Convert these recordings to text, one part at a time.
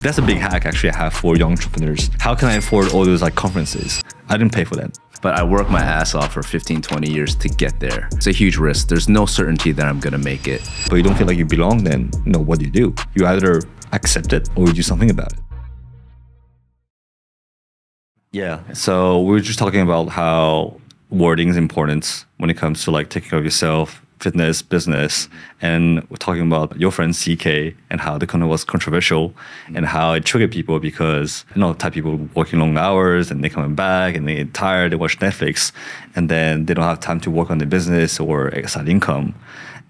That's a big hack actually I have for young entrepreneurs. How can I afford all those like conferences? I didn't pay for them. But I worked my ass off for 15, 20 years to get there. It's a huge risk. There's no certainty that I'm gonna make it. But you don't feel like you belong, then what do you do? You either accept it or you do something about it. Yeah, so we were just talking about how wording is important when it comes to like taking care of yourself, fitness, business, and we're talking about your friend CK and how the content was controversial and how it triggered people because Thai people working long hours and they're coming back and they get tired, they watch Netflix, and then they don't have time to work on their business or side income.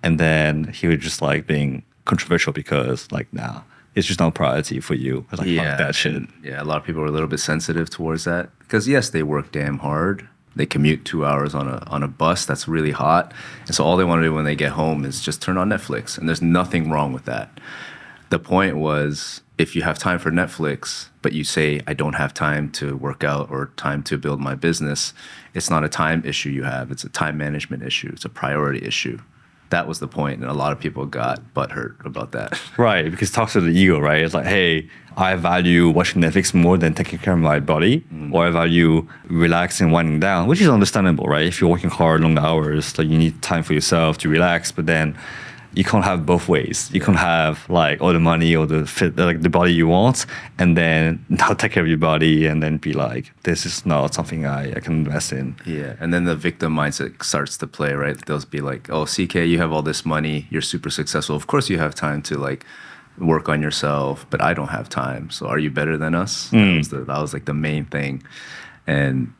And then he was just like being controversial because like, nah, it's just not a priority for you. It's like, fuck that shit. Yeah, a lot of people are a little bit sensitive towards that because yes, they work damn hard. They commute 2 hours on a bus that's really hot. And so all they want to do when they get home is just turn on Netflix. And there's nothing wrong with that. The point was, if you have time for Netflix, but you say, I don't have time to work out or time to build my business, it's not a time issue you have. It's a time management issue. It's a priority issue. That was the point, and a lot of people got butthurt about that. Right, because it talks to the ego, right? It's like, hey, I value watching Netflix more than taking care of my body, or I value relaxing, winding down, which is understandable, right? If you're working hard, long hours, like you need time for yourself to relax, but then you can't have both ways. You can't have like all the money or the fit, like the body you want, and then not take care of your body, and then be like, this is not something I can invest in. Yeah, and then the victim mindset starts to play, right? They'll be like, oh, CK, you have all this money, you're super successful. Of course you have time to like work on yourself, but I don't have time. So are you better than us? That was like the main thing. And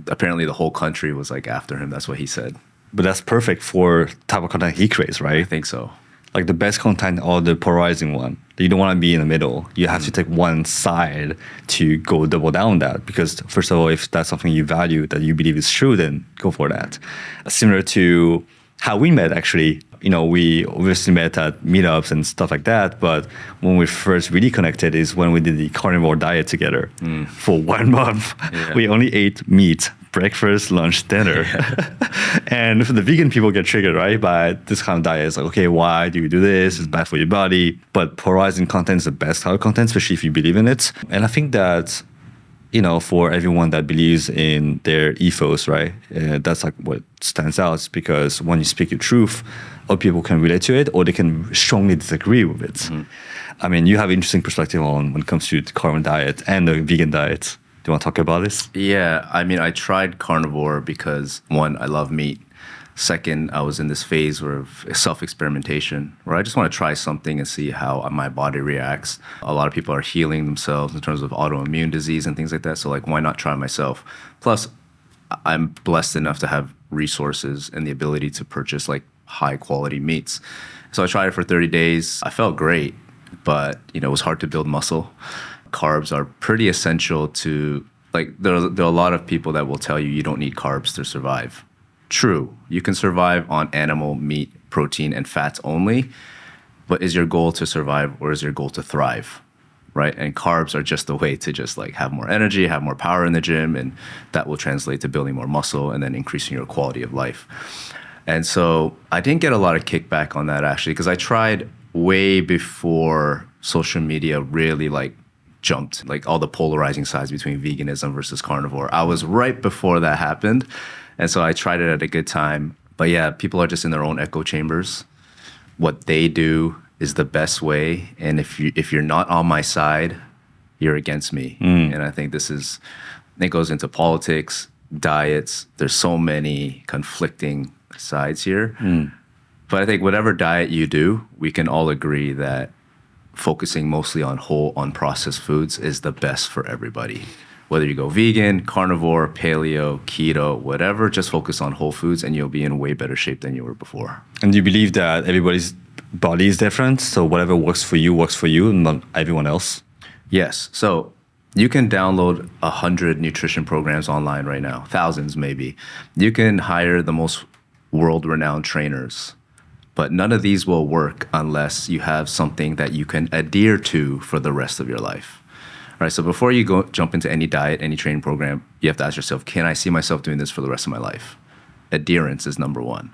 apparently the whole country was like after him. That's what he said. But that's perfect for type of content he creates, right? I think so. Like the best content or the polarizing one. You don't want to be in the middle. You have to take one side to go double down on that. Because first of all, if that's something you value, that you believe is true, then go for that. Similar to how we met, actually. We obviously met at meetups and stuff like that. But when we first really connected is when we did the Carnivore Diet together for 1 month. Yeah. We only ate meat. Breakfast, lunch, dinner. Yeah. And the vegan people get triggered, right, by this kind of diet. It's like, okay, why do you do this? It's bad for your body. But polarizing content is the best kind of content, especially if you believe in it. And I think that, for everyone that believes in their ethos, right, that's like what stands out because when you speak your truth, other people can relate to it or they can strongly disagree with it. I mean, you have an interesting perspective on when it comes to the carnivore diet and the vegan diet. Do you want to talk about this? Yeah, I mean, I tried carnivore because, one, I love meat. Second, I was in this phase of self-experimentation where I just want to try something and see how my body reacts. A lot of people are healing themselves in terms of autoimmune disease and things like that. So, like, why not try myself? Plus, I'm blessed enough to have resources and the ability to purchase, like, high-quality meats. So I tried it for 30 days. I felt great, but, it was hard to build muscle. Carbs are pretty essential to, like, there are a lot of people that will tell you don't need carbs to survive. True, you can survive on animal meat, protein, and fats only, but is your goal to survive or is your goal to thrive, right? And carbs are just a way to just like have more energy, have more power in the gym, and that will translate to building more muscle and then increasing your quality of life. And so I didn't get a lot of kickback on that actually, because I tried way before social media really like jumped, like all the polarizing sides between veganism versus carnivore. I was right before that happened. And so I tried it at a good time. But yeah, people are just in their own echo chambers. What they do is the best way. And if you're not on my side, you're against me. And I think it goes into politics, diets. There's so many conflicting sides here. But I think whatever diet you do, we can all agree that focusing mostly on whole, unprocessed foods is the best for everybody. Whether you go vegan, carnivore, paleo, keto, whatever, just focus on whole foods and you'll be in way better shape than you were before. And do you believe that everybody's body is different? So whatever works for you, not everyone else? Yes. So you can download 100 nutrition programs online right now, thousands maybe. You can hire the most world-renowned trainers. But none of these will work unless you have something that you can adhere to for the rest of your life. All right, so before you jump into any diet, any training program, you have to ask yourself, can I see myself doing this for the rest of my life? Adherence is number one.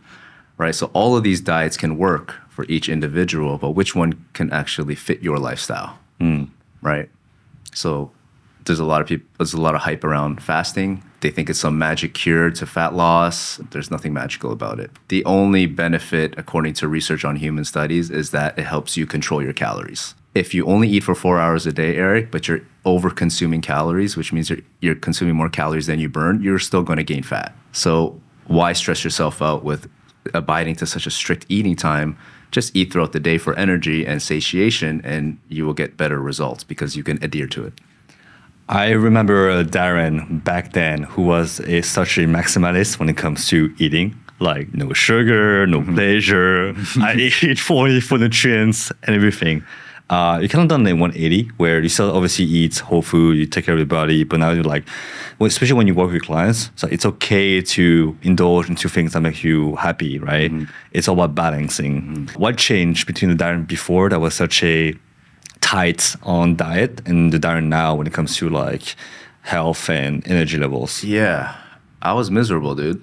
Right, so all of these diets can work for each individual, but which one can actually fit your lifestyle? right? So there's a lot of hype around fasting. They think it's some magic cure to fat loss. There's nothing magical about it. The only benefit, according to research on human studies, is that it helps you control your calories. If you only eat for 4 hours a day, Eric, but you're over consuming calories, which means you're consuming more calories than you burn, you're still going to gain fat. So why stress yourself out with abiding to such a strict eating time? Just eat throughout the day for energy and satiation, and you will get better results because you can adhere to it. I remember Darren back then, who was such a maximalist when it comes to eating. Like no sugar, no pleasure. I eat for nutrients and everything. You kind of done the 180 where you still obviously eat whole food, you take care of your body, but now you're like, well, especially when you work with clients, so it's okay to indulge into things that make you happy, right? It's all about balancing. What changed between the Darren before that was such a tight on diet and the Darren now when it comes to like health and energy levels? Yeah, I was miserable, dude.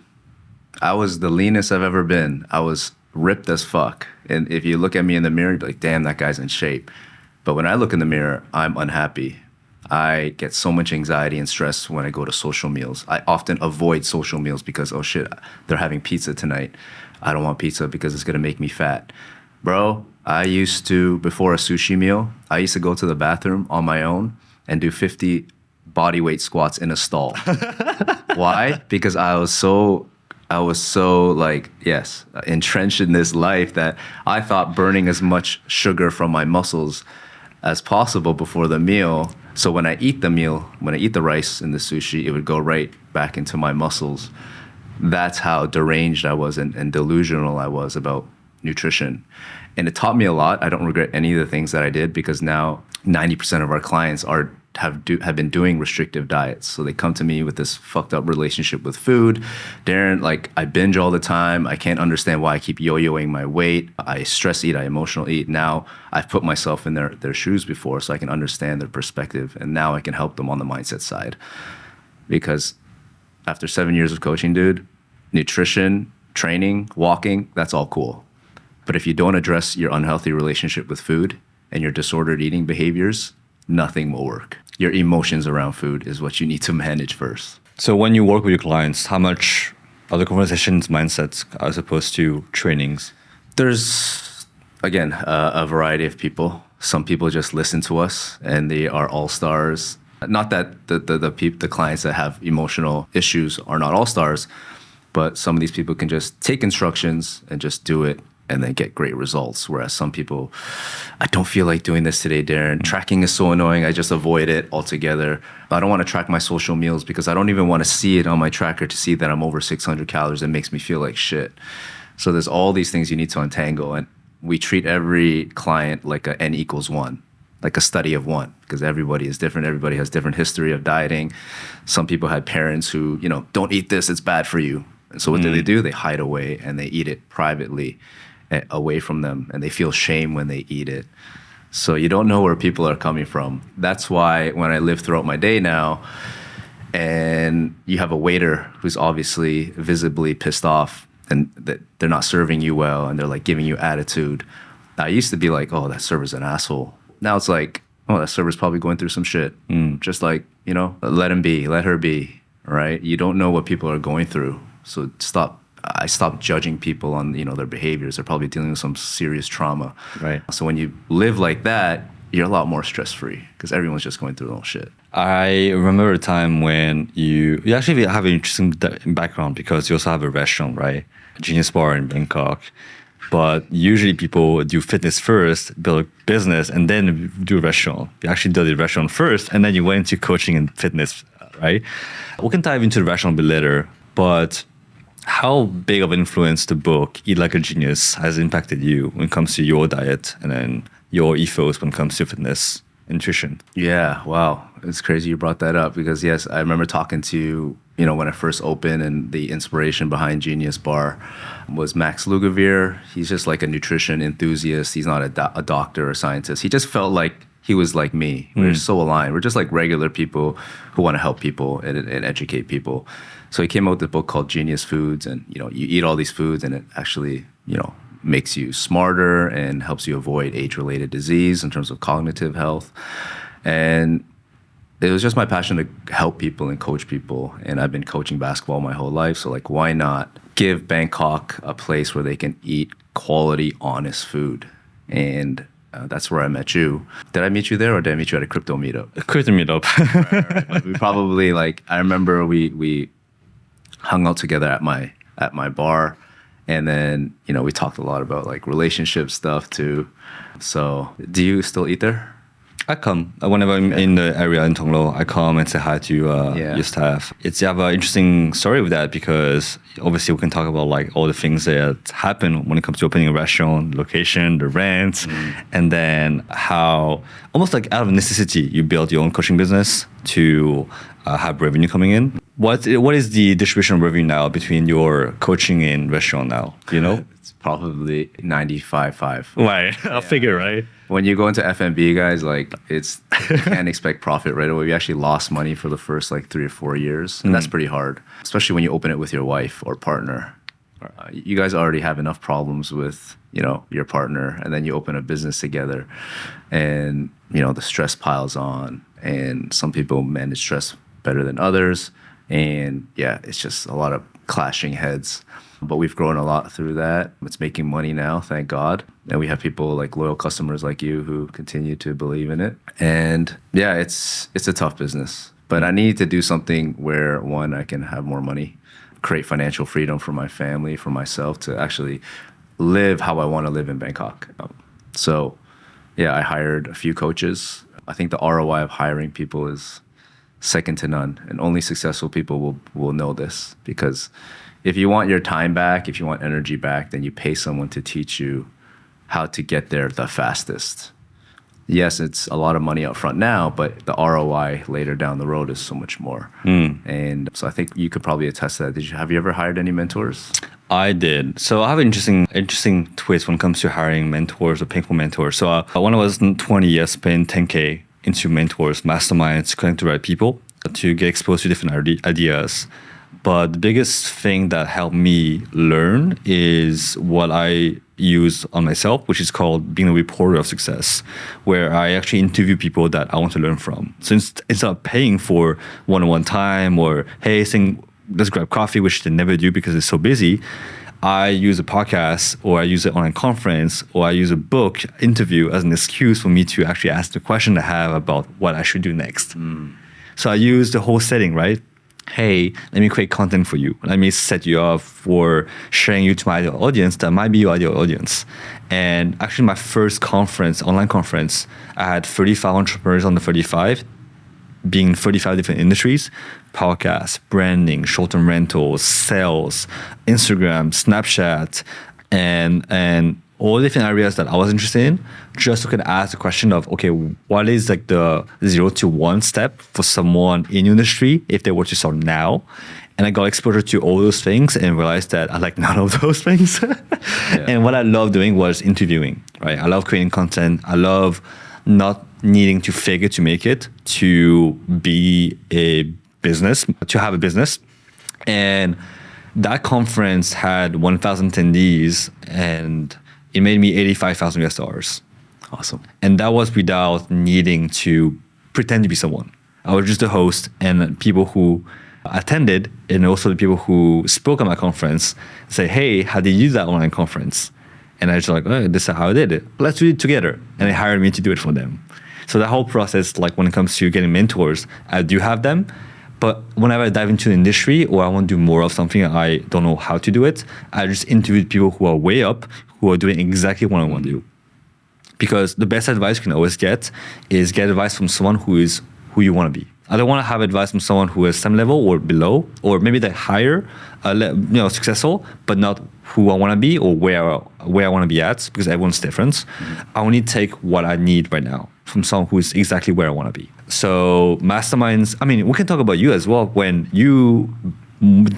I was the leanest I've ever been. I was ripped as fuck. And if you look at me in the mirror, you'd be like, damn, that guy's in shape. But when I look in the mirror, I'm unhappy. I get so much anxiety and stress when I go to social meals. I often avoid social meals because, oh shit, they're having pizza tonight. I don't want pizza because it's gonna make me fat. Bro, I used to, before a sushi meal, I used to go to the bathroom on my own and do 50 body weight squats in a stall. Why? Because I was so like, yes, entrenched in this life that I thought burning as much sugar from my muscles as possible before the meal. So when I eat the rice and the sushi, it would go right back into my muscles. That's how deranged I was and delusional I was about nutrition. And it taught me a lot. I don't regret any of the things that I did because now 90% of our clients have been doing restrictive diets. So they come to me with this fucked up relationship with food. Darren, like I binge all the time. I can't understand why I keep yo-yoing my weight. I stress eat, I emotional eat. Now I've put myself in their shoes before so I can understand their perspective. And now I can help them on the mindset side. Because after 7 years of coaching, dude, nutrition, training, walking, that's all cool. But if you don't address your unhealthy relationship with food and your disordered eating behaviors, nothing will work. Your emotions around food is what you need to manage first. So when you work with your clients, how much are the conversations mindsets as opposed to trainings? There's, again, a variety of people. Some people just listen to us and they are all-stars. Not that the clients that have emotional issues are not all-stars, but some of these people can just take instructions and just do it and then get great results. Whereas some people, I don't feel like doing this today, Darren. Tracking is so annoying. I just avoid it altogether. I don't want to track my social meals because I don't even want to see it on my tracker to see that I'm over 600 calories. It makes me feel like shit. So there's all these things you need to untangle. And we treat every client like a N=1, like a study of one, because everybody is different. Everybody has different history of dieting. Some people had parents who, don't eat this, it's bad for you. And so what do? They hide away and they eat it privately away from them, and they feel shame when they eat it. So you don't know where people are coming from. That's why when I live throughout my day now, and you have a waiter who's obviously visibly pissed off and that they're not serving you well and they're like giving you attitude. I used to be like, oh, that server's an asshole. Now it's like, oh, that server's probably going through some shit. Just like, let him be, let her be, right? You don't know what people are going through. So I stopped judging people on, their behaviors. They're probably dealing with some serious trauma. Right. So when you live like that, you're a lot more stress-free because everyone's just going through their own shit. I remember a time when you actually have an interesting background because you also have a restaurant, right? Genius Bar in Bangkok. But usually people do fitness first, build a business, and then do a restaurant. You actually did the restaurant first, and then you went into coaching and fitness, right? We can dive into the restaurant a bit later, but how big of an influence the book Eat Like a Genius has impacted you when it comes to your diet and then your ethos when it comes to fitness and nutrition? Yeah, wow. It's crazy you brought that up because, yes, I remember talking to, when I first opened, and the inspiration behind Genius Bar was Max Lugavere. He's just like a nutrition enthusiast. He's not a doctor or scientist. He just felt like he was like me. We're so aligned. We're just like regular people who want to help people and educate people. So he came out with a book called Genius Foods, and you eat all these foods, and it actually makes you smarter and helps you avoid age-related disease in terms of cognitive health. And it was just my passion to help people and coach people. And I've been coaching basketball my whole life. So like, why not give Bangkok a place where they can eat quality, honest food? And that's where I met you. Did I meet you there, or did I meet you at a crypto meetup? A crypto meetup. Right. But we probably like, I remember we hung out together at my bar. And then, you know, we talked a lot about like relationship stuff too. So do you still eat there? I come whenever I'm in the area in Tonglo. I come and say hi to your staff. You have an interesting story with that, because obviously we can talk about like all the things that happen when it comes to opening a restaurant, location, the rent, and then how almost like out of necessity you build your own coaching business to have revenue coming in. What is the distribution of revenue now between your coaching and restaurant now? Do you know? It's probably 95-5. Right, I'll figure, right? When you go into F&B, guys, like you can't expect profit right away. We actually lost money for the first like 3 or 4 years. And that's pretty hard, especially when you open it with your wife or partner. You guys already have enough problems with, you know, your partner, and then you open a business together, and, you know, the stress piles on, and some people manage stress better than others. And yeah, it's just a lot of clashing heads. But we've grown a lot through that. It's making money now, thank God. And we have people like loyal customers like you who continue to believe in it. And yeah, it's a tough business. But I need to do something where, one, I can have more money, create financial freedom for my family, for myself, to actually live how I want to live in Bangkok. So yeah, I hired a few coaches. I think the ROI of hiring people is second to none. And only successful people will know this, because if you want your time back, if you want energy back, then you pay someone to teach you how to get there the fastest. Yes, it's a lot of money up front now, but the ROI later down the road is so much more. And so I think you could probably attest to that. Have you ever hired any mentors? I did. So I have an interesting twist when it comes to hiring mentors or paying for mentors. So when I was 20, I spent 10K into mentors, masterminds, connect to the right people to get exposed to different ideas. But the biggest thing that helped me learn is what I use on myself, which is called being a reporter of success, where I actually interview people that I want to learn from. So instead of paying for one-on-one time or, hey, let's grab coffee, which they never do because it's so busy, I use a podcast, or I use an online conference, or I use a book interview as an excuse for me to actually ask the question I have about what I should do next. So I use the whole setting, right? Hey, let me create content for you. Let me set you up for sharing you to my ideal audience that might be your ideal audience. And actually my first conference, online conference, I had 35 entrepreneurs on the 35, being in 35 different industries: podcasts, branding, short-term rentals, sales, Instagram, Snapchat, and all different areas that I was interested in, just to kind of ask the question of, okay, what is like the 0 to 1 step for someone in industry if they were to start now? And I got exposure to all those things and realized that I like none of those things. And what I love doing was interviewing, right? I love creating content. I love not needing to fake it to make it, to be a business, to have a business. And that conference had 1,000 attendees, and it made me $85,000. Awesome. And that was without needing to pretend to be someone. I was just the host, and people who attended, and also the people who spoke at my conference, say, hey, how did you do that online conference? And I was like, oh, this is how I did it. Let's do it together. And they hired me to do it for them. So that whole process, like when it comes to getting mentors, I do have them. But whenever I dive into the industry, or I want to do more of something, I don't know how to do it, I just interview people who are way up, who are doing exactly what I want to do. Because the best advice you can always get is get advice from someone who is who you want to be. I don't want to have advice from someone who is same level or below, or maybe they're higher, successful, but not who I want to be or where I want to be at, because everyone's different. I only take what I need right now from someone who is exactly where I want to be. So masterminds, I mean, we can talk about you as well. When you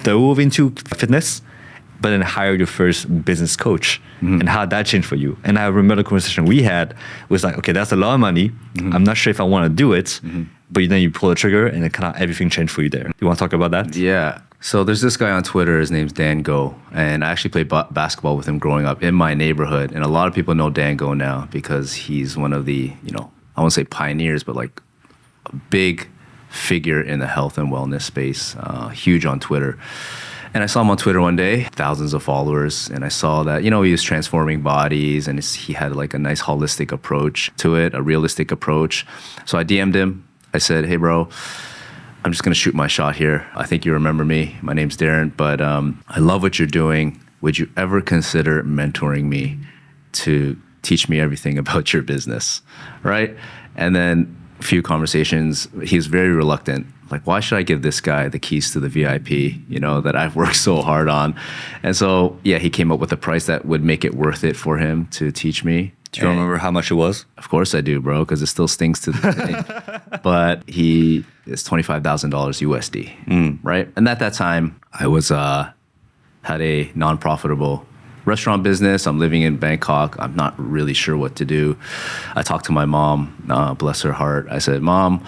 dove into fitness, but then hired your first business coach, and how that changed for you. And I remember the conversation we had was like, okay, that's a lot of money. I'm not sure if I want to do it, but then you pull the trigger and it kind of everything changed for you there. You want to talk about that? Yeah. So there's this guy on Twitter, his name's Dan Go, and I actually played basketball with him growing up in my neighborhood. And a lot of people know Dan Go now because he's one of the, I won't say pioneers, but like a big figure in the health and wellness space, huge on Twitter. And I saw him on Twitter one day, thousands of followers, and I saw that, he was transforming bodies, and he had like a nice holistic approach to it, a realistic approach. So I DM'd him. I said, hey, bro, I'm just going to shoot my shot here. I think you remember me. My name's Darren, but I love what you're doing. Would you ever consider mentoring me to teach me everything about your business, right? And then a few conversations, he was very reluctant. Like, why should I give this guy the keys to the VIP, that I've worked so hard on? And so, yeah, he came up with a price that would make it worth it for him to teach me. Do you remember how much it was? Of course I do, bro, because it still stings to the day. But he is $25,000 USD, right? And at that time, I was had a non-profitable restaurant business. I'm living in Bangkok. I'm not really sure what to do. I talked to my mom, bless her heart. I said, Mom,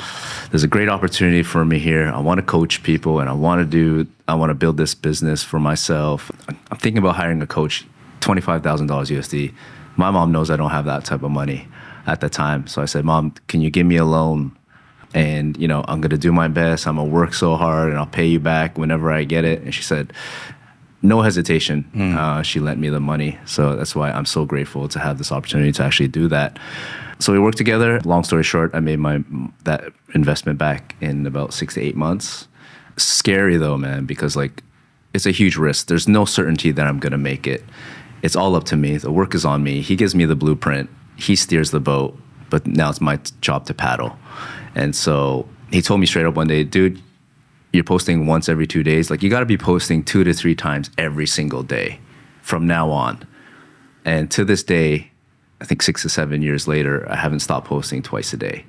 there's a great opportunity for me here. I want to coach people and I want to build this business for myself. I'm thinking about hiring a coach, $25,000 USD. My mom knows I don't have that type of money at the time. So I said, Mom, can you give me a loan? And, I'm going to do my best. I'm going to work so hard and I'll pay you back whenever I get it. And she said, no hesitation. She lent me the money. So that's why I'm so grateful to have this opportunity to actually do that. So we worked together. Long story short, I made that investment back in about 6 to 8 months. Scary though, man, because it's a huge risk. There's no certainty that I'm going to make it. It's all up to me. The work is on me. He gives me the blueprint. He steers the boat, but now it's my job to paddle. And so he told me straight up one day, dude, you're posting once every 2 days. You got to be posting 2 to 3 times every single day from now on. And to this day, I think 6 to 7 years later, I haven't stopped posting twice a day.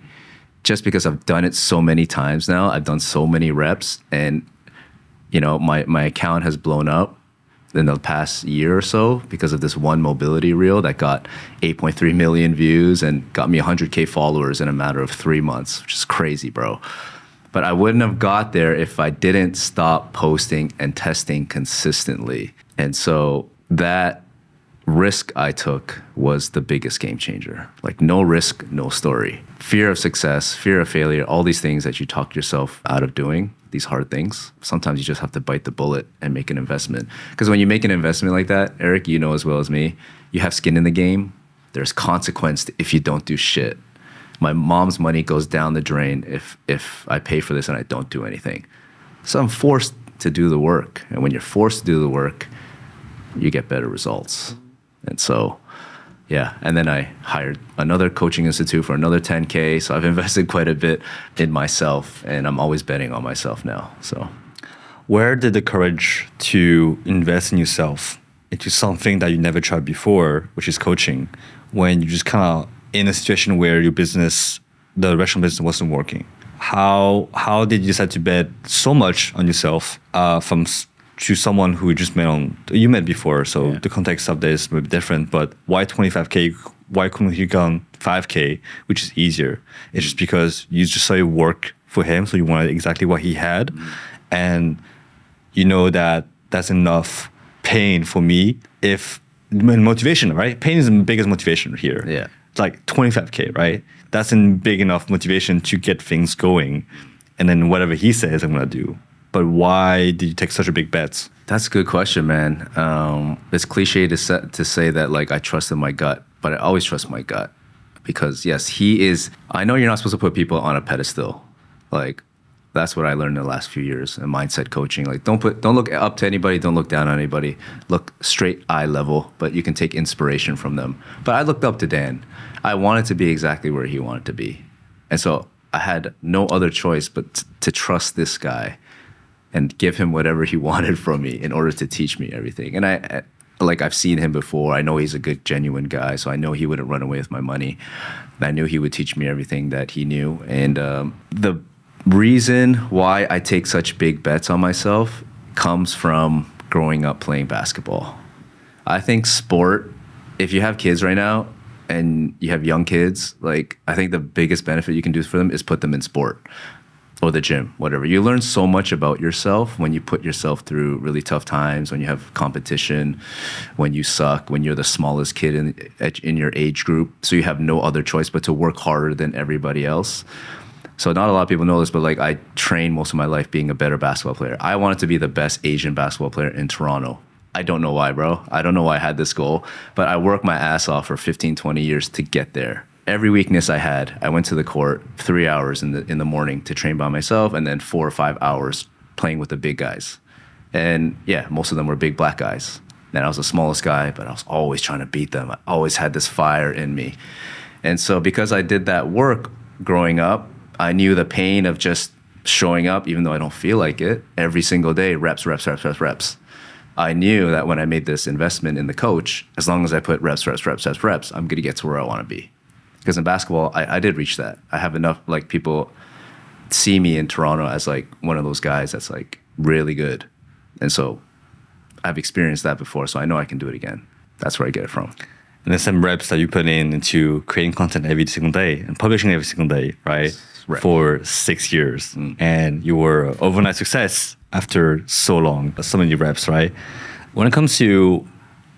Just because I've done it so many times now. I've done so many reps and, my account has blown up in the past year or so because of this one mobility reel that got 8.3 million views and got me 100K followers in a matter of 3 months, which is crazy, bro. But I wouldn't have got there if I didn't stop posting and testing consistently. And so that risk I took was the biggest game changer. No risk, no story. Fear of success, fear of failure, all these things that you talk yourself out of doing, these hard things. Sometimes you just have to bite the bullet and make an investment. Because when you make an investment like that, Eric, you know as well as me, you have skin in the game. There's consequence if you don't do shit. My mom's money goes down the drain if I pay for this and I don't do anything. So I'm forced to do the work. And when you're forced to do the work, you get better results. And so, yeah. And then I hired another coaching institute for another 10K. So I've invested quite a bit in myself and I'm always betting on myself now. So where did the courage to invest in yourself into something that you never tried before, which is coaching, when you just kind of in a situation where your business, the restaurant business wasn't working? How did you decide to bet so much on yourself to someone who you met before, so the context of this may be different, but why 25K? Why couldn't he gone 5K, which is easier? It's just because you just saw your work for him, so you wanted exactly what he had, and you know that that's enough pain for me. Motivation, right? Pain is the biggest motivation here. Yeah. It's 25K, right? That's a big enough motivation to get things going. And then whatever he says, I'm going to do. But why did you take such a big bet? That's a good question, man. It's cliche to say that I trusted my gut, but I always trust my gut because yes, he is. I know you're not supposed to put people on a pedestal. That's what I learned in the last few years in mindset coaching. Don't look up to anybody, don't look down on anybody. Look straight eye level, but you can take inspiration from them. But I looked up to Dan. I wanted to be exactly where he wanted to be. And so I had no other choice but to trust this guy and give him whatever he wanted from me in order to teach me everything. And I've seen him before. I know he's a good, genuine guy, so I know he wouldn't run away with my money. And I knew he would teach me everything that he knew. And the reason why I take such big bets on myself comes from growing up playing basketball. I think sport, if you have kids right now and you have young kids, I think the biggest benefit you can do for them is put them in sport or the gym, whatever. You learn so much about yourself when you put yourself through really tough times, when you have competition, when you suck, when you're the smallest kid in your age group. So you have no other choice but to work harder than everybody else. So not a lot of people know this, but like I trained most of my life being a better basketball player. I wanted to be the best Asian basketball player in Toronto. I don't know why, bro. I don't know why I had this goal, but I worked my ass off for 15, 20 years to get there. Every weakness I had, I went to the court 3 hours in the morning to train by myself, and then 4 or 5 hours playing with the big guys. And yeah, most of them were big black guys. And I was the smallest guy, but I was always trying to beat them. I always had this fire in me. And so because I did that work growing up, I knew the pain of just showing up, even though I don't feel like it, every single day, reps. I knew that when I made this investment in the coach, as long as I put reps, I'm going to get to where I want to be. Because in basketball, I did reach that. I have enough, like, people see me in Toronto as like one of those guys that's like really good. And so I've experienced that before, so I know I can do it again. That's where I get it from. And then some reps that you put in into creating content every single day and publishing every single day, right? For 6 years. And you were overnight success after so long, so many reps, right? When it comes to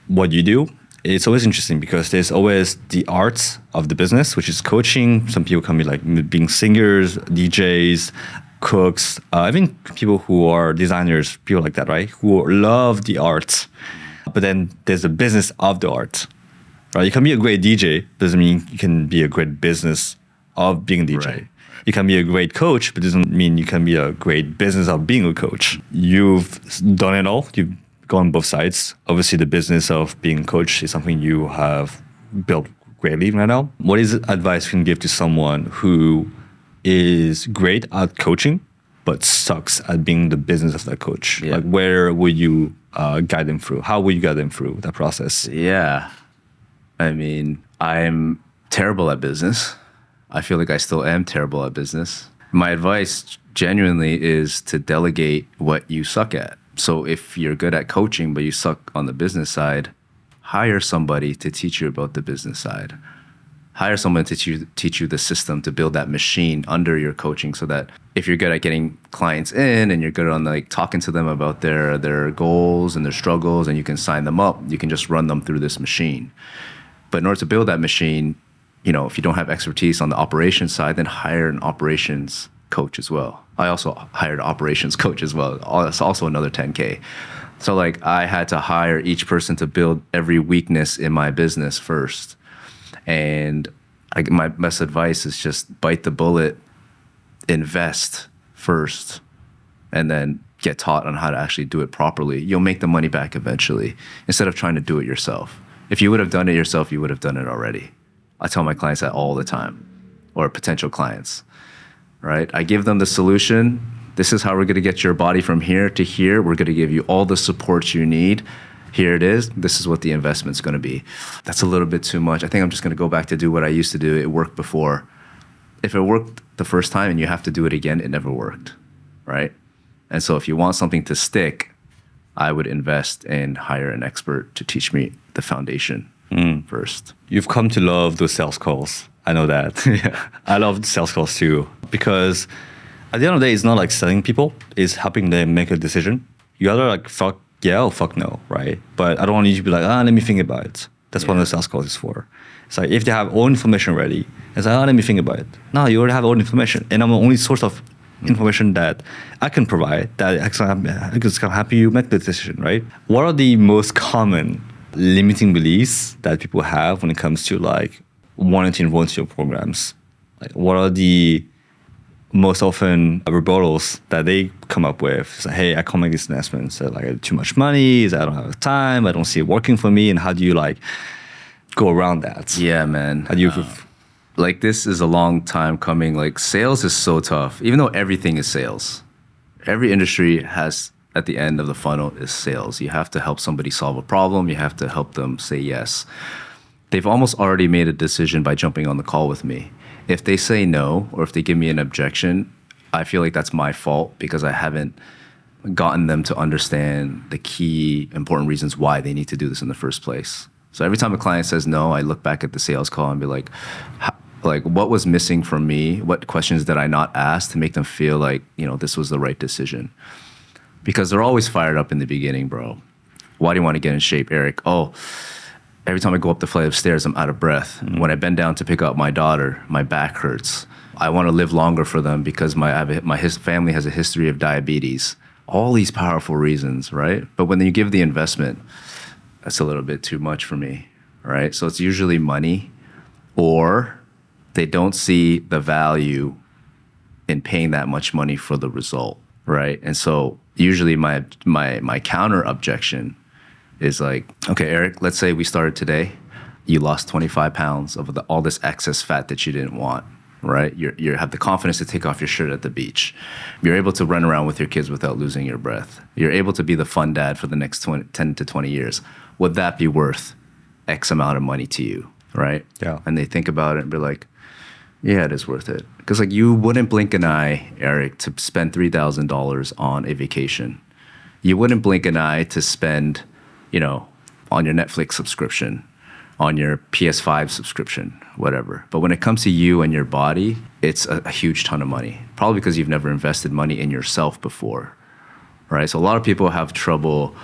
what you do, it's always interesting because there's always the art of the business, which is coaching. Some people can be like being singers, DJs, cooks, even people who are designers, people like that, right? Who love the art. But then there's the business of the art, right? You can be a great DJ, doesn't mean you can be a great business of being a DJ. Right. You can be a great coach, but doesn't mean you can be a great business of being a coach. You've done it all. You've gone both sides. Obviously, the business of being a coach is something you have built greatly right now. What is advice you can give to someone who is great at coaching, but sucks at being the business of that coach? Yeah. Like, where would you guide them through? How would you guide them through that process? Yeah. I mean, I'm terrible at business. I feel like I still am terrible at business. My advice genuinely is to delegate what you suck at. So if you're good at coaching, but you suck on the business side, hire somebody to teach you about the business side. Hire someone to teach you the system to build that machine under your coaching, so that if you're good at getting clients in and you're good on like talking to them about their goals and their struggles, and you can sign them up, you can just run them through this machine. But in order to build that machine, you know, if you don't have expertise on the operations side, then hire an operations coach as well. I also hired an operations coach as well. It's also another 10K. So like I had to hire each person to build every weakness in my business first. And my best advice is just bite the bullet, invest first, and then get taught on how to actually do it properly. You'll make the money back eventually, instead of trying to do it yourself. If you would have done it yourself, you would have done it already. I tell my clients that all the time, or potential clients, right? I give them the solution. This is how we're going to get your body from here to here. We're going to give you all the support you need. Here it is. This is what the investment's going to be. That's a little bit too much. I think I'm just going to go back to do what I used to do. It worked before. If it worked the first time and you have to do it again, it never worked, right? And so if you want something to stick, I would invest and hire an expert to teach me the foundation first. You've come to love those sales calls. I know that. Yeah. I love sales calls too, because at the end of the day, it's not like selling people, it's helping them make a decision. You either like fuck yeah or fuck no, right? But I don't want you to be like, let me think about it. That's what the sales call is for. It's like if they have all information ready, it's like, let me think about it. No, you already have all information. And I'm the only source of information that I can provide that it's gonna help you make the decision, right? What are the most common limiting beliefs that people have when it comes to like wanting to enroll into your programs? Like, what are the most often rebuttals that they come up with? It's like, hey, I can't make this investment. So like, I have too much money. I don't have time. I don't see it working for me. And how do you like go around that? Yeah, man. How do you like, this is a long time coming. Like, sales is so tough, even though everything is sales. Every industry has, at the end of the funnel, is sales. You have to help somebody solve a problem. You have to help them say yes. They've almost already made a decision by jumping on the call with me. If they say no, or if they give me an objection, I feel like that's my fault, because I haven't gotten them to understand the key important reasons why they need to do this in the first place. So every time a client says no, I look back at the sales call and be like, what was missing from me? What questions did I not ask to make them feel like, you know, this was the right decision? Because they're always fired up in the beginning, bro. Why do you want to get in shape, Eric? Oh, every time I go up the flight of stairs, I'm out of breath. When I bend down to pick up my daughter, my back hurts. I want to live longer for them because his family has a history of diabetes. All these powerful reasons, right? But when you give the investment, that's a little bit too much for me, right? So it's usually money, or they don't see the value in paying that much money for the result, right? And so usually my counter objection is like, okay, Eric, let's say we started today. You lost 25 pounds of all this excess fat that you didn't want, right? You have the confidence to take off your shirt at the beach. You're able to run around with your kids without losing your breath. You're able to be the fun dad for the next 10 to 20 years. Would that be worth X amount of money to you, right? Yeah. And they think about it and be like, yeah, it is worth it. Because like you wouldn't blink an eye, Eric, to spend $3,000 on a vacation. You wouldn't blink an eye to spend, on your Netflix subscription, on your PS5 subscription, whatever. But when it comes to you and your body, it's a huge ton of money. Probably because you've never invested money in yourself before, right? So a lot of people have trouble.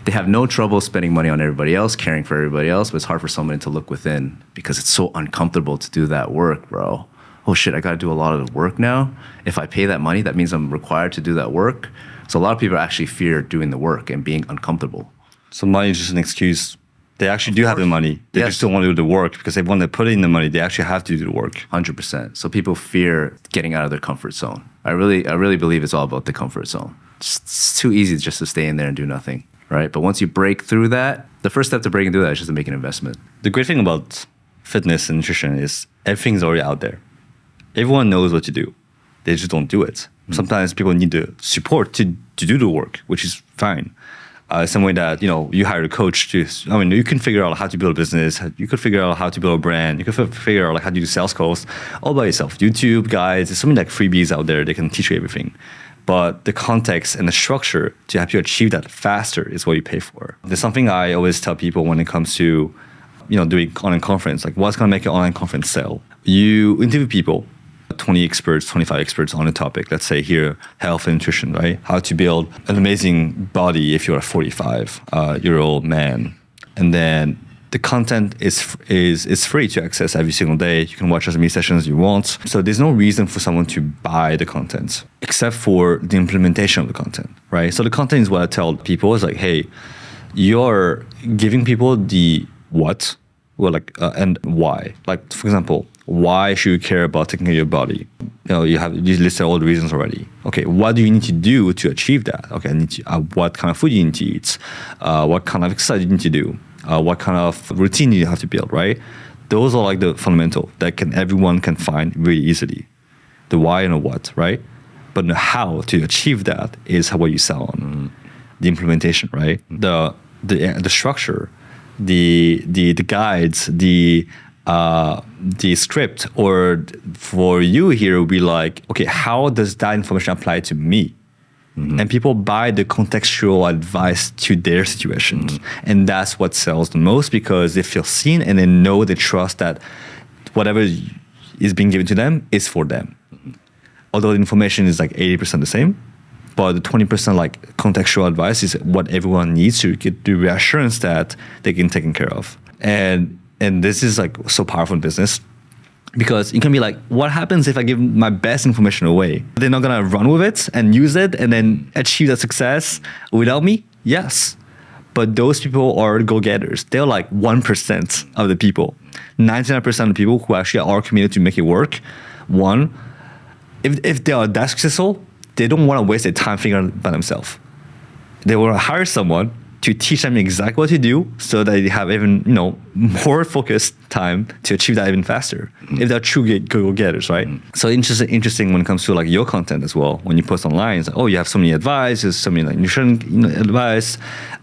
They have no trouble spending money on everybody else, caring for everybody else, but it's hard for someone to look within because it's so uncomfortable to do that work, bro. Oh shit, I gotta do a lot of the work now. If I pay that money, that means I'm required to do that work. So a lot of people actually fear doing the work and being uncomfortable. So money is just an excuse. They actually do have the money. They just don't want to do the work because if they want to put in the money, they actually have to do the work. 100%. So people fear getting out of their comfort zone. I really believe it's all about the comfort zone. It's too easy just to stay in there and do nothing, right? But once you break through that, the first step to breaking through that is just to make an investment. The great thing about fitness and nutrition is everything's already out there. Everyone knows what to do. They just don't do it. Sometimes people need the support to do the work, which is fine. Some way that, you hire a coach you can figure out how to build a business. You could figure out how to build a brand. You could figure out how to do sales calls all by yourself. YouTube guides, there's so many freebies out there. They can teach you everything. But the context and the structure to help you achieve that faster is what you pay for. There's something I always tell people when it comes to, doing online conference, like what's going to make an online conference sell? You interview people, 20 experts, 25 experts on a topic. Let's say here, health and nutrition, right? How to build an amazing body if you're a 45-year-old man. And then the content is free to access every single day. You can watch as many sessions as you want. So there's no reason for someone to buy the content except for the implementation of the content, right? So the content is what I tell people is like, hey, you're giving people the what, and why. Like, for example, why should you care about taking care of your body? You listed all the reasons already. Okay, what do you need to do to achieve that? Okay, what kind of food you need to eat? What kind of exercise you need to do? What kind of routine you have to build, right? Those are like the fundamental that everyone can find really easily. The why and the what, right? But the how to achieve that is what you sell on. The implementation, right? The structure, the guides, the script, or for you here would be like, okay, how does that information apply to me? And people buy the contextual advice to their situations. And that's what sells the most because they feel seen and they trust that whatever is being given to them is for them. Although the information is like 80% the same, but the 20% like contextual advice is what everyone needs to get the reassurance that they get taken care of. And this is like so powerful in business because you can be like, what happens if I give my best information away? They're not gonna run with it and use it and then achieve that success without me? Yes. But those people are go-getters. They're like 1% of the people. 99% of the people who actually are committed to make it work, if they are that successful, they don't want to waste their time figuring it by themselves. They want to hire someone to teach them exactly what to do so that they have even more focused time to achieve that even faster. If they're true go-getters, right? So interesting when it comes to like your content as well. When you post online, it's like, oh, you have so many advice, there's so many like nutrition advice,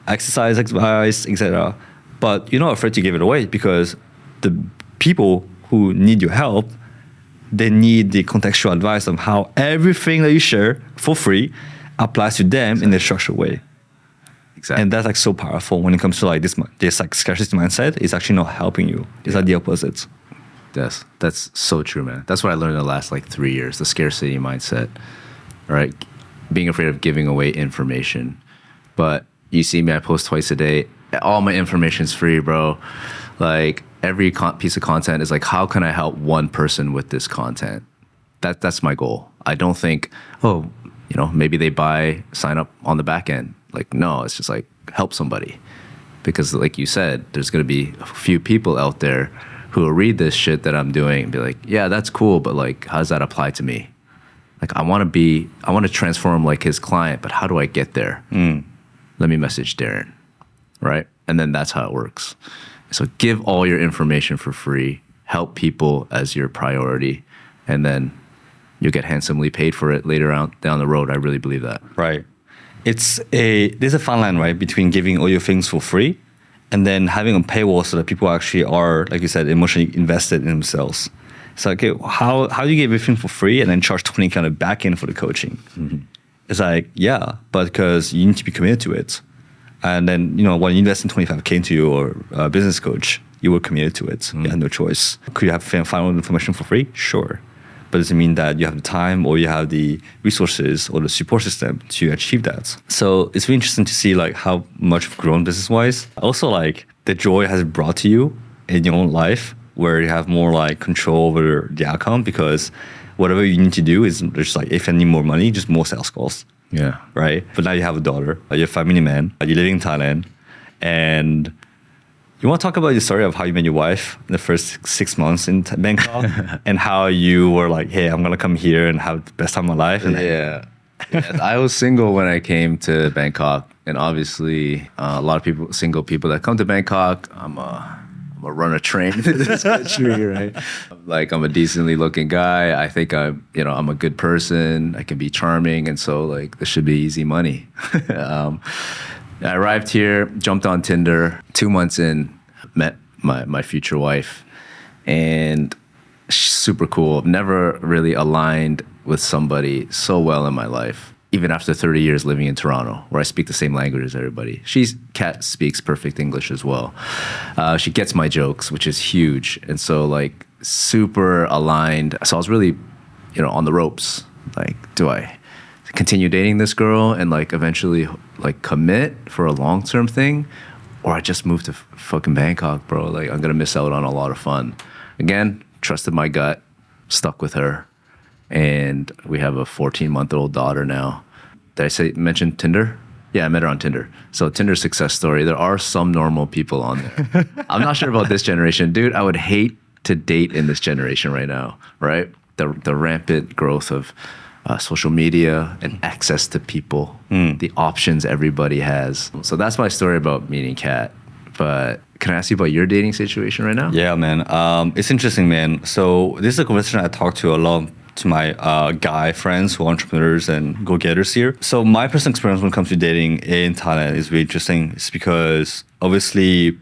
exercise advice, etc. But you're not afraid to give it away because the people who need your help, they need the contextual advice of how everything that you share for free applies to them in a structured way. Exactly. And that's like so powerful when it comes to like this like scarcity mindset. It's actually not helping you. It's like the opposite. Yes, that's so true, man. That's what I learned in the last like 3 years, the scarcity mindset, right? Being afraid of giving away information. But you see me, I post twice a day. All my information's free, bro. Like every piece of content is like, how can I help one person with this content? That's my goal. I don't think, oh, maybe they sign up on the back end. Like, no, it's just like help somebody. Because like you said, there's going to be a few people out there who will read this shit that I'm doing and be like, yeah, that's cool, but like, how does that apply to me? Like, I want to transform like his client, but how do I get there? Let me message Darren, right? And then that's how it works. So give all your information for free, help people as your priority, and then you'll get handsomely paid for it later on down the road. I really believe that. Right. There's a fine line, right, between giving all your things for free and then having a paywall so that people actually are, like you said, emotionally invested in themselves. It's like, okay, how do you give everything for free and then charge 20 kind of back in for the coaching? It's like, yeah, but because you need to be committed to it. And then, when you invest in 25K into your business coach, you were committed to it. You had no choice. Could you have final information for free? Sure. But does it mean that you have the time or you have the resources or the support system to achieve that? So it's really interesting to see like how much you've grown business-wise. Also like the joy has brought to you in your own life where you have more like control over the outcome because whatever you need to do is just like, if you need more money, just more sales calls. Yeah. Right? But now you have a daughter, you're a family man, you're living in Thailand, and you want to talk about your story of how you met your wife in the first 6 months in Bangkok and how you were like, hey, I'm going to come here and have the best time of my life. And yeah. I was single when I came to Bangkok. And obviously, a lot of people, single people that come to Bangkok, I'm a run a train in this country, right? Like, I'm a decently looking guy. I think I'm a good person. I can be charming. And so, like, this should be easy money. I arrived here, jumped on Tinder, 2 months in, met my future wife, and she's super cool. I've never really aligned with somebody so well in my life, even after 30 years living in Toronto, where I speak the same language as everybody. Kat speaks perfect English as well. She gets my jokes, which is huge. And so like super aligned. So I was really, on the ropes. Like, do I continue dating this girl and like eventually like commit for a long-term thing, or I just moved to fucking Bangkok, bro? Like, I'm gonna miss out on a lot of fun. Again, trusted my gut, stuck with her, and we have a 14-month-old daughter now. Did I mention Tinder? Yeah, I met her on Tinder. So Tinder success story. There are some normal people on there. I'm not sure about this generation, dude. I would hate to date in this generation right now, right? The rampant growth of social media and access to people, the options everybody has. So that's my story about meeting Kat. But can I ask you about your dating situation right now? Yeah, man. It's interesting, man. So this is a conversation I talk to a lot to my guy friends who are entrepreneurs and go-getters here. So my personal experience when it comes to dating in Thailand is really interesting. It's because obviously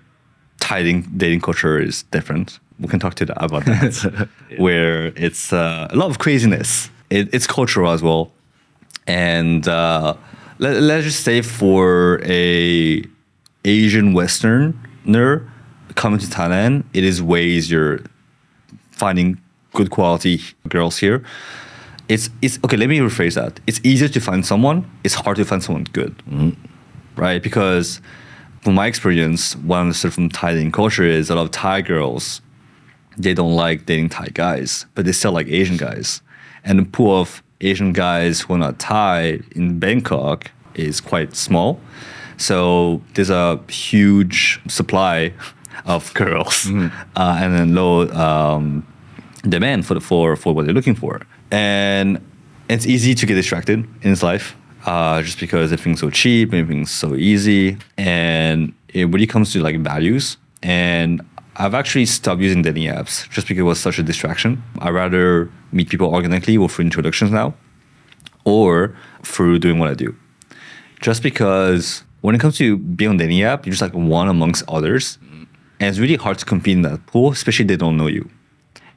Thai dating culture is different. We can talk about that. Yeah. Where it's a lot of craziness. It's cultural as well. And let's just say for a Asian Westerner coming to Thailand, it is way easier finding good quality girls here. It's okay, let me rephrase that. It's easier to find someone, it's hard to find someone good. Right? Because from my experience, what I understood from Thai dating culture is a lot of Thai girls, they don't like dating Thai guys, but they still like Asian guys. And the pool of Asian guys who are not Thai in Bangkok is quite small. So there's a huge supply of girls and then low demand for what they're looking for. And it's easy to get distracted in his life just because everything's so cheap, everything's so easy. And it really comes to like values. And I've actually stopped using dating apps just because it was such a distraction. I'd rather meet people organically or through introductions now or through doing what I do. Just because when it comes to being on dating app, you're just like one amongst others. And it's really hard to compete in that pool, especially if they don't know you.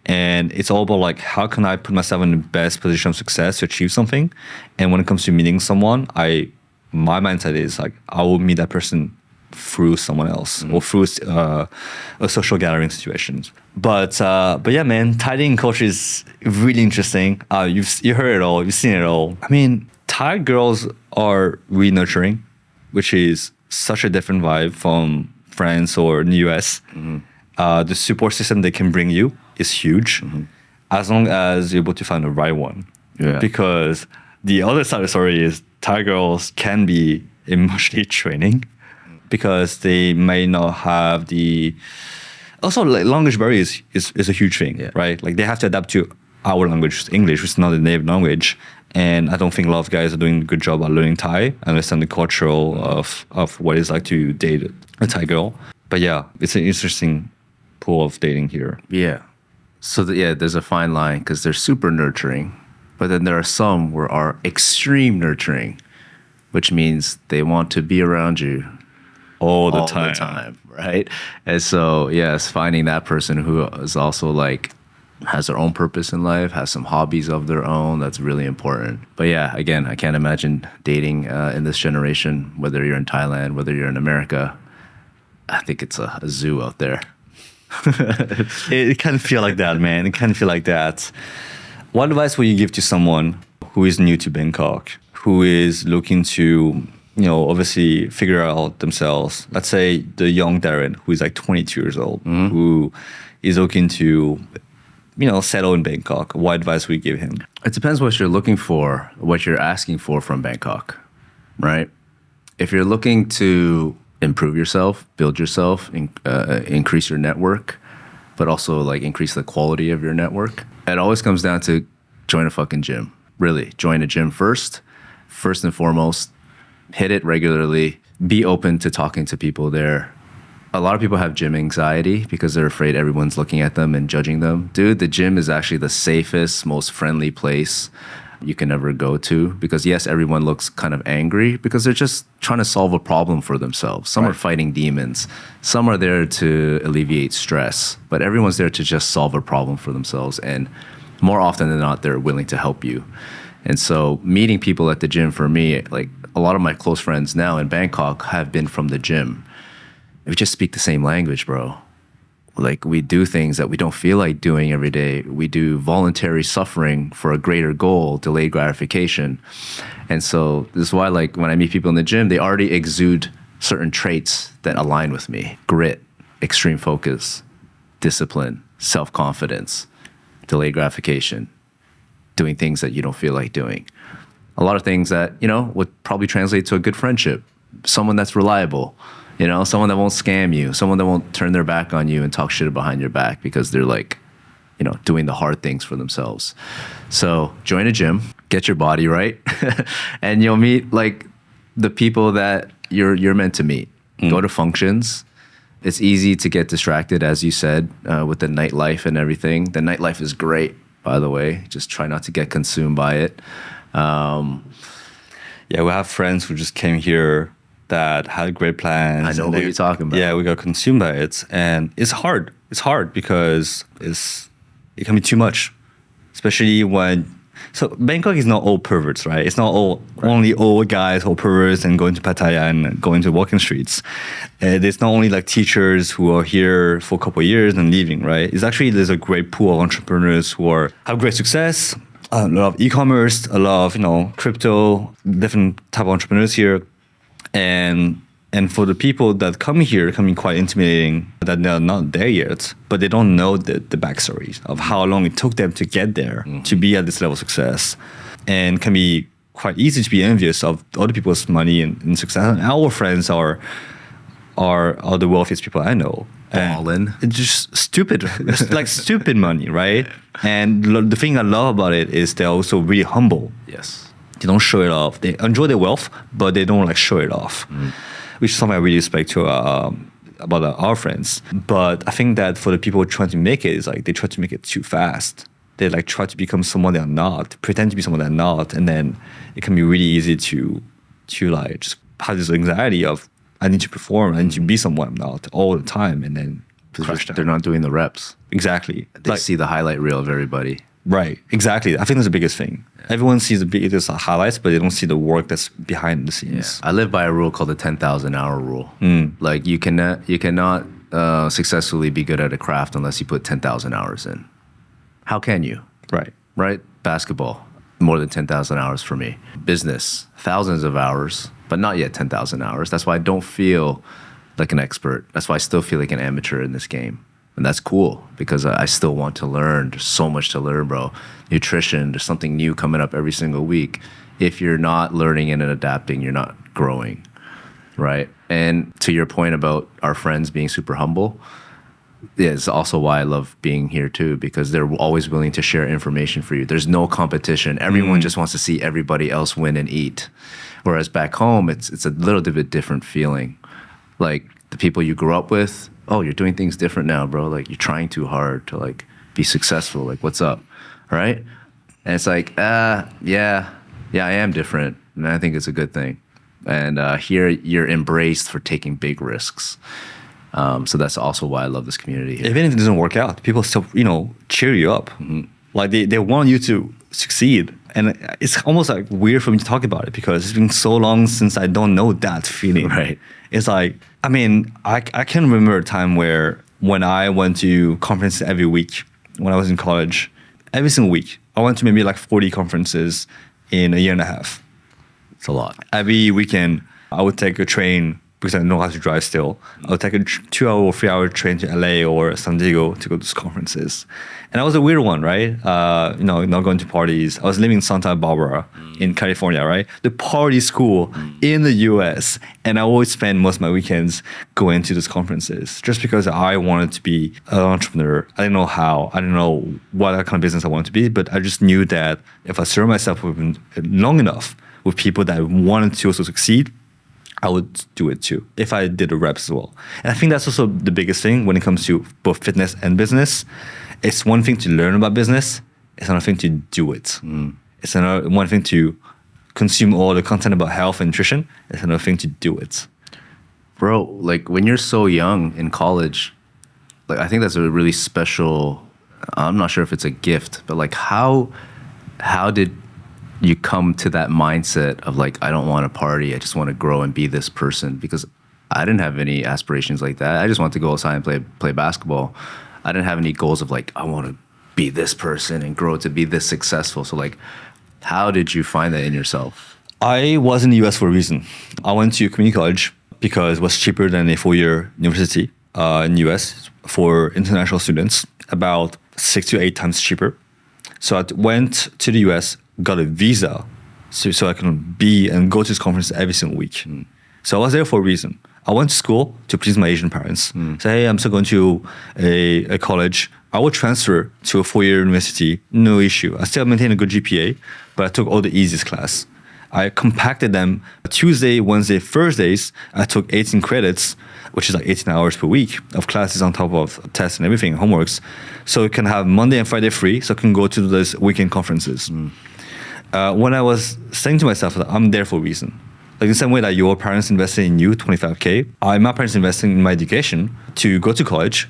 And it's all about like, how can I put myself in the best position of success to achieve something? And when it comes to meeting someone, my mindset is like, I will meet that person through someone else or through a social gathering situations. But yeah, man, Thai dating culture is really interesting. You heard it all, you've seen it all. I mean, Thai girls are really nurturing, which is such a different vibe from France or in the US. The support system they can bring you is huge. as long as you're able to find the right one. Yeah. Because the other side of the story is Thai girls can be emotionally training because they may not have the. Also, like, language barrier is a huge thing, Yeah. right? Like they have to adapt to our language, English, which is not a native language. And I don't think a lot of guys are doing a good job at learning Thai, understand the cultural of what it's like to date a Thai girl. But yeah, it's an interesting pool of dating here. Yeah. So there's a fine line because they're super nurturing, but then there are some who are extreme nurturing, which means they want to be around you All the all time. the time, right? And so, yes, finding that person who is also like has their own purpose in life, has some hobbies of their own, that's really important. But yeah, again, I can't imagine dating in this generation, whether you're in Thailand, whether you're in America. I think it's a zoo out there. It can feel like that, man. It can feel like that. What advice would you give to someone who is new to Bangkok, who is looking to, obviously figure out themselves? Let's say the young Darren, who is like 22 years old, who is looking to, settle in Bangkok. What advice would you give him? It depends what you're looking for, what you're asking for from Bangkok, right? If you're looking to improve yourself, build yourself, increase your network, but also like increase the quality of your network, it always comes down to join a fucking gym. Really, join a gym first and foremost. Hit it regularly. Be open to talking to people there. A lot of people have gym anxiety because they're afraid everyone's looking at them and judging them. Dude, the gym is actually the safest, most friendly place you can ever go to because yes, everyone looks kind of angry because they're just trying to solve a problem for themselves. Some are fighting demons. Some are there to alleviate stress, but everyone's there to just solve a problem for themselves. And more often than not, they're willing to help you. And so meeting people at the gym for me, like a lot of my close friends now in Bangkok have been from the gym. We just speak the same language, bro. Like we do things that we don't feel like doing every day. We do voluntary suffering for a greater goal, delayed gratification. And so this is why like when I meet people in the gym, they already exude certain traits that align with me. Grit, extreme focus, discipline, self-confidence, delayed gratification, doing things that you don't feel like doing. A lot of things that, would probably translate to a good friendship. Someone that's reliable. Someone that won't scam you, someone that won't turn their back on you and talk shit behind your back because they're like, doing the hard things for themselves. So join a gym, get your body right, and you'll meet like the people that you're meant to meet. Go to functions. It's easy to get distracted, as you said, with the nightlife and everything. The nightlife is great, by the way. Just try not to get consumed by it. Yeah, we have friends who just came here that had great plans. I know what you're talking about. Yeah, we got consumed by it. And it's hard. It's hard because it can be too much. Especially when... So Bangkok is not all perverts, right? It's not all only old guys or perverts and going to Pattaya and going to walking streets. There's not only like teachers who are here for a couple of years and leaving, right? There's a great pool of entrepreneurs who have great success, a lot of e-commerce, a lot of, crypto, different type of entrepreneurs here. And for the people that come here, it can be quite intimidating that they're not there yet, but they don't know the backstory of how long it took them to get there, to be at this level of success. And can be quite easy to be envious of other people's money and success. And our friends are the wealthiest people I know. Ballin'. It's just stupid, it's like stupid money, right? And the thing I love about it is they're also really humble. Yes. They don't show it off. They enjoy their wealth, but they don't like show it off, which is something I really respect to about our friends. But I think that for the people trying to make it, it's like they try to make it too fast. They like try to become someone they're not, pretend to be someone they're not, and then it can be really easy to like just have this anxiety of I need to perform, I need to be someone I'm not all the time, and then crush down. They're not doing the reps. Exactly. They see the highlight reel of everybody. Right, exactly. I think that's the biggest thing. Yeah. Everyone sees the biggest highlights, but they don't see the work that's behind the scenes. Yeah. I live by a rule called the 10,000 hour rule. Like you cannot successfully be good at a craft unless you put 10,000 hours in. How can you? Right? Basketball, more than 10,000 hours for me. Business, thousands of hours, but not yet 10,000 hours. That's why I don't feel like an expert. That's why I still feel like an amateur in this game. And that's cool because I still want to learn. There's so much to learn, bro. Nutrition, there's something new coming up every single week. If you're not learning and adapting, you're not growing, right? And to your point about our friends being super humble, yeah, it's also why I love being here too, because they're always willing to share information for you. There's no competition. Everyone just wants to see everybody else win and eat. Whereas back home, it's a little bit different feeling. Like the people you grew up with, oh, you're doing things different now, bro. Like you're trying too hard to like be successful. Like what's up, right? And it's like, yeah, I am different, and I think it's a good thing. And here you're embraced for taking big risks. So that's also why I love this community here. Even if it doesn't work out, people still, cheer you up. Like they want you to succeed. And it's almost like weird for me to talk about it because it's been so long since I don't know that feeling. Right. It's like, I can remember a time when I went to conferences every week when I was in college, every single week. I went to maybe like 40 conferences in a year and a half. It's a lot. Every weekend, I would take a train because I know how to drive still. I would take a 2-hour or 3-hour train to LA or San Diego to go to these conferences. And that was a weird one, right? Not going to parties. I was living in Santa Barbara in California, right? The party school in the US. And I always spend most of my weekends going to these conferences just because I wanted to be an entrepreneur. I didn't know how. I didn't know what kind of business I wanted to be, but I just knew that if I surround myself with long enough with people that wanted to also succeed, I would do it too, if I did the reps as well. And I think that's also the biggest thing when it comes to both fitness and business. It's one thing to learn about business. It's another thing to do it. It's another one thing to consume all the content about health and nutrition. It's another thing to do it. Bro, like when you're so young in college, like I think that's a really special, I'm not sure if it's a gift, but like how did you come to that mindset of like, I don't want to party. I just want to grow and be this person? Because I didn't have any aspirations like that. I just wanted to go outside and play basketball. I didn't have any goals of like, I want to be this person and grow to be this successful. So like, how did you find that in yourself? I was in the US for a reason. I went to community college because it was cheaper than a 4-year university in the US for international students, about 6 to 8 times cheaper. So I went to the US, got a visa so I can be and go to this conference every single week. So I was there for a reason. I went to school to please my Asian parents. Say, hey, I'm still going to a college. I will transfer to a 4-year university, no issue. I still maintain a good GPA, but I took all the easiest class. I compacted them Tuesday, Wednesday, Thursdays. I took 18 credits, which is like 18 hours per week of classes on top of tests and everything, homeworks. So I can have Monday and Friday free, so I can go to those weekend conferences. When I was saying to myself, I'm there for a reason. Like the same way that your parents invested in you, 25K, my parents invested in my education to go to college,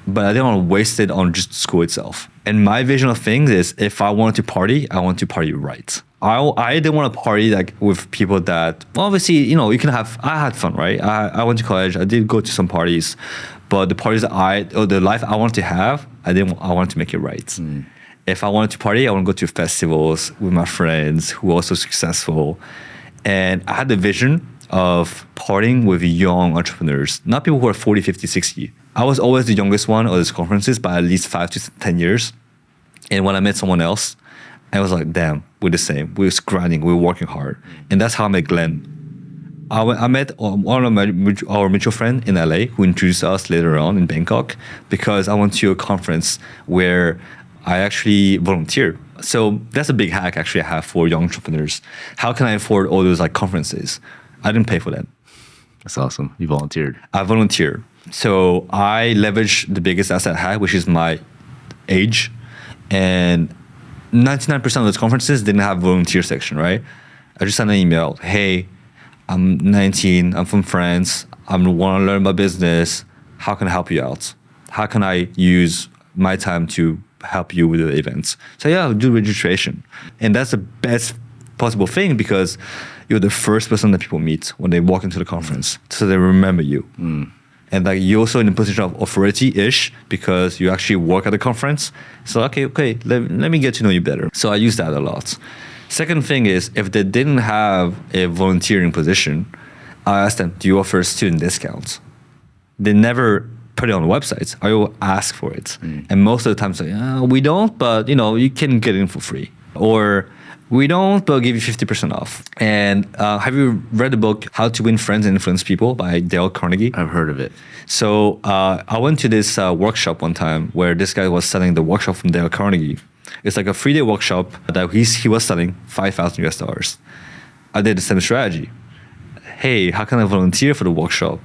but I didn't want to waste it on just school itself. And my vision of things is if I wanted to party, I want to party right. I didn't want to party like with people that, well, obviously, you can have, I had fun, right? I went to college, I did go to some parties, but the parties the life I wanted to have, I wanted to make it right. If I wanted to party, I want to go to festivals with my friends who are also successful. And I had the vision of partying with young entrepreneurs, not people who are 40, 50, 60. I was always the youngest one of these conferences by at least 5 to 10 years. And when I met someone else, I was like, damn, we're the same. We're grinding, we're working hard. And that's how I met Glenn. I met one of our mutual friend in LA who introduced us later on in Bangkok because I went to a conference where I actually volunteer. So that's a big hack actually I have for young entrepreneurs. How can I afford all those like conferences? I didn't pay for them. That's awesome. You volunteered. I volunteer. So I leverage the biggest asset I had, which is my age. And 99% of those conferences didn't have a volunteer section, right? I just sent an email. Hey, I'm 19. I'm from France. I want to learn about business. How can I help you out? How can I use my time to help you with the events? So yeah, I'll do registration. And that's the best possible thing because you're the first person that people meet when they walk into the conference. So they remember you. And like you're also in a position of authority-ish because you actually work at the conference. So okay, let me get to know you better. So I use that a lot. Second thing is if they didn't have a volunteering position, I asked them, do you offer student discounts? They never put it on the website? Are you ask for it? And most of the time, say, we don't, but you can get it for free. Or we don't, but I'll give you 50% off. And have you read the book How to Win Friends and Influence People by Dale Carnegie? I've heard of it. So I went to this workshop one time where this guy was selling the workshop from Dale Carnegie. It's like a 3-day workshop that he was selling $5,000. I did the same strategy. Hey, how can I volunteer for the workshop?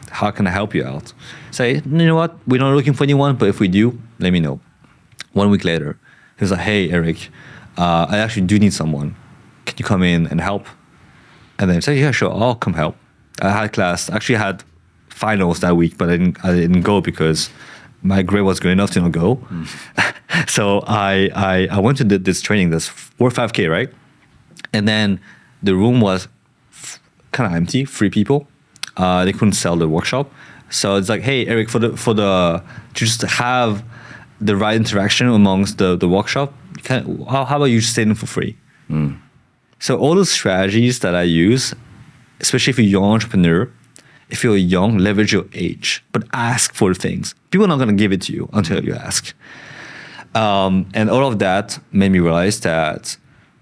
How can I help you out? Say, you know what? We're not looking for anyone, but if we do, let me know. 1 week later, he was like, hey, Eric, I actually do need someone. Can you come in and help? And then I said, yeah, sure, I'll come help. I had class. I actually had finals that week, but I didn't go because my grade was good enough to not go. So I went to this training, this 4 or 5K, right? And then the room was kind of empty, 3 people. They couldn't sell the workshop. So it's like, hey, Eric, to just have the right interaction amongst the workshop, how about you stay in for free? So all those strategies that I use, especially if you're a young entrepreneur, if you're young, leverage your age, but ask for things. People are not going to give it to you until you ask. And all of that made me realize that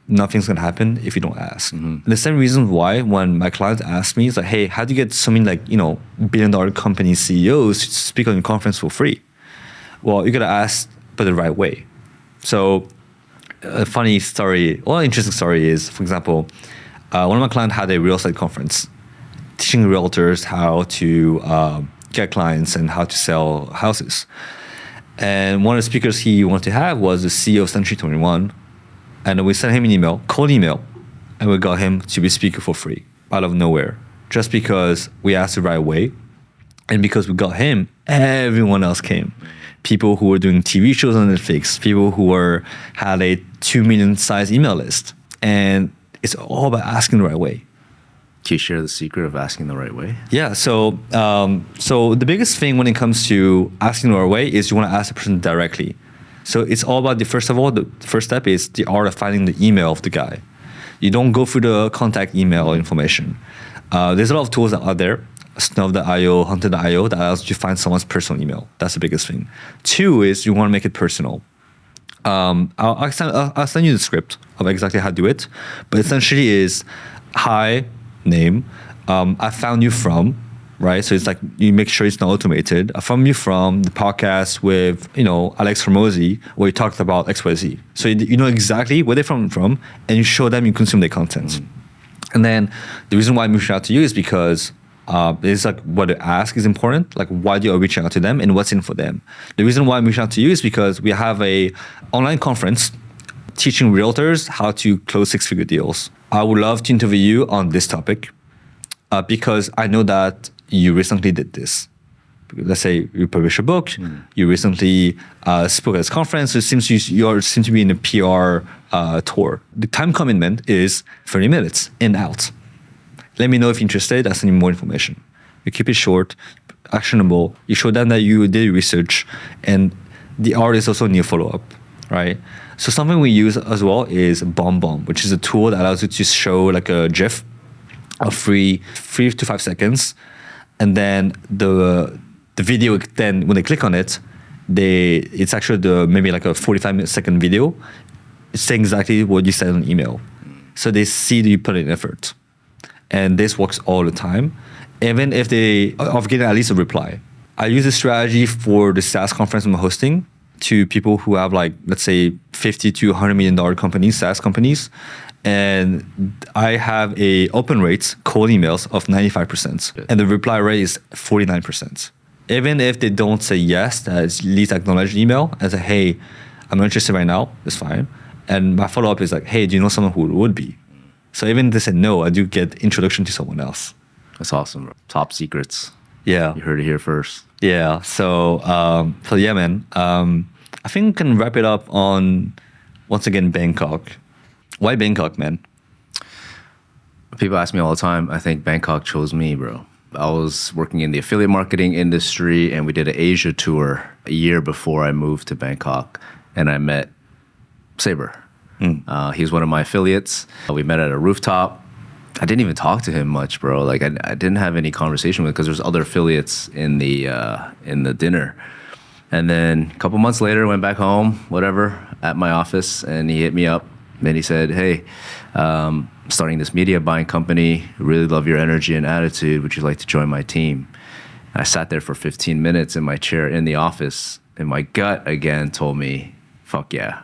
nothing's going to happen if you don't ask. The same reason why when my clients ask me, it's like, hey, how do you get so many billion-dollar company CEOs to speak on your conference for free? Well, you got to ask, but the right way. So a funny story, or interesting story is, for example, one of my clients had a real estate conference teaching realtors how to get clients and how to sell houses. And one of the speakers he wanted to have was the CEO of Century 21. And we sent him an email, cold email, and we got him to be speaker for free out of nowhere, just because we asked the right way. And because we got him, everyone else came. People who were doing TV shows on Netflix, people who had a 2 million size email list. And it's all about asking the right way. Can you share the secret of asking the right way? Yeah, so the biggest thing when it comes to asking the right way is you want to ask the person directly. So it's all about the first step is the art of finding the email of the guy. You don't go through the contact email information. There's a lot of tools out there, Snuff.io, Hunter.io, that allows you to find someone's personal email. That's the biggest thing. 2 is you want to make it personal. I'll send you the script of exactly how to do it, but essentially is, hi, name, I found you from, right? So it's like you make sure it's not automated. I found you from the podcast with Alex Hormozy, where you talked about XYZ. So you know exactly where they're from, and you show them you consume their content. And then the reason why I'm reaching out to you is because it's like what to ask is important. Like, why do you reach out to them and what's in for them? The reason why I'm reaching out to you is because we have a online conference teaching realtors how to close 6-figure deals. I would love to interview you on this topic because I know that you recently did this. Let's say you publish a book, you recently spoke at this conference, so it seems you seem to be in a PR tour. The time commitment is 30 minutes in out. Let me know if you're interested. I'll send you more information. You keep it short, actionable. You show them that you did research, and the artist also need a follow-up, right? So something we use as well is BombBomb, which is a tool that allows you to show like a GIF of 3 to 5 seconds, and then the video. Then when they click on it, it's actually maybe like a 45-second video. It's saying exactly what you said in the email, so they see that you put in effort, and this works all the time. Even if they are getting at least a reply. I use this strategy for the SaaS conference I'm hosting to people who have like, let's say, $50 to $100 million companies, SaaS companies. And I have a open rate, cold emails of 95%. Good. And the reply rate is 49%. Even if they don't say yes, that's at least acknowledge the email and say, hey, I'm not interested right now, it's fine. And my follow-up is like, hey, do you know someone who would be? So even if they say no, I do get introduction to someone else. That's awesome, bro. Top secrets. Yeah. You heard it here first. Yeah. So yeah, man. I think we can wrap it up on, once again, Bangkok. Why Bangkok, man? People ask me all the time. I think Bangkok chose me, bro. I was working in the affiliate marketing industry, and we did an Asia tour a year before I moved to Bangkok, and I met Saber. He's one of my affiliates. We met at a rooftop. I didn't even talk to him much, bro. Like I didn't have any conversation with because there's other affiliates in the dinner. And then a couple months later, went back home, whatever, at my office, and he hit me up. And he said, "Hey, starting this media buying company. Really love your energy and attitude. Would you like to join my team?" I sat there for 15 minutes in my chair in the office, and my gut again told me, "Fuck yeah.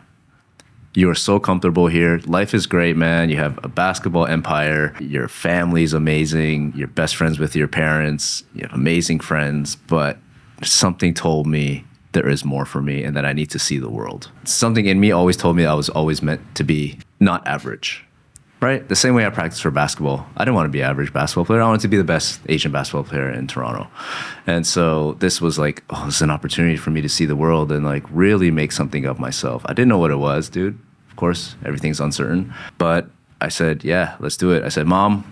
You are so comfortable here. Life is great, man. You have a basketball empire. Your family's amazing. You're best friends with your parents. You have amazing friends. But something told me there is more for me and that I need to see the world. Something in me always told me I was always meant to be not average, right? The same way I practiced for basketball. I didn't want to be an average basketball player. I wanted to be the best Asian basketball player in Toronto. And so this was like, oh, this is an opportunity for me to see the world and like really make something of myself. I didn't know what it was, dude. Of course, everything's uncertain. But I said, yeah, let's do it. I said, Mom,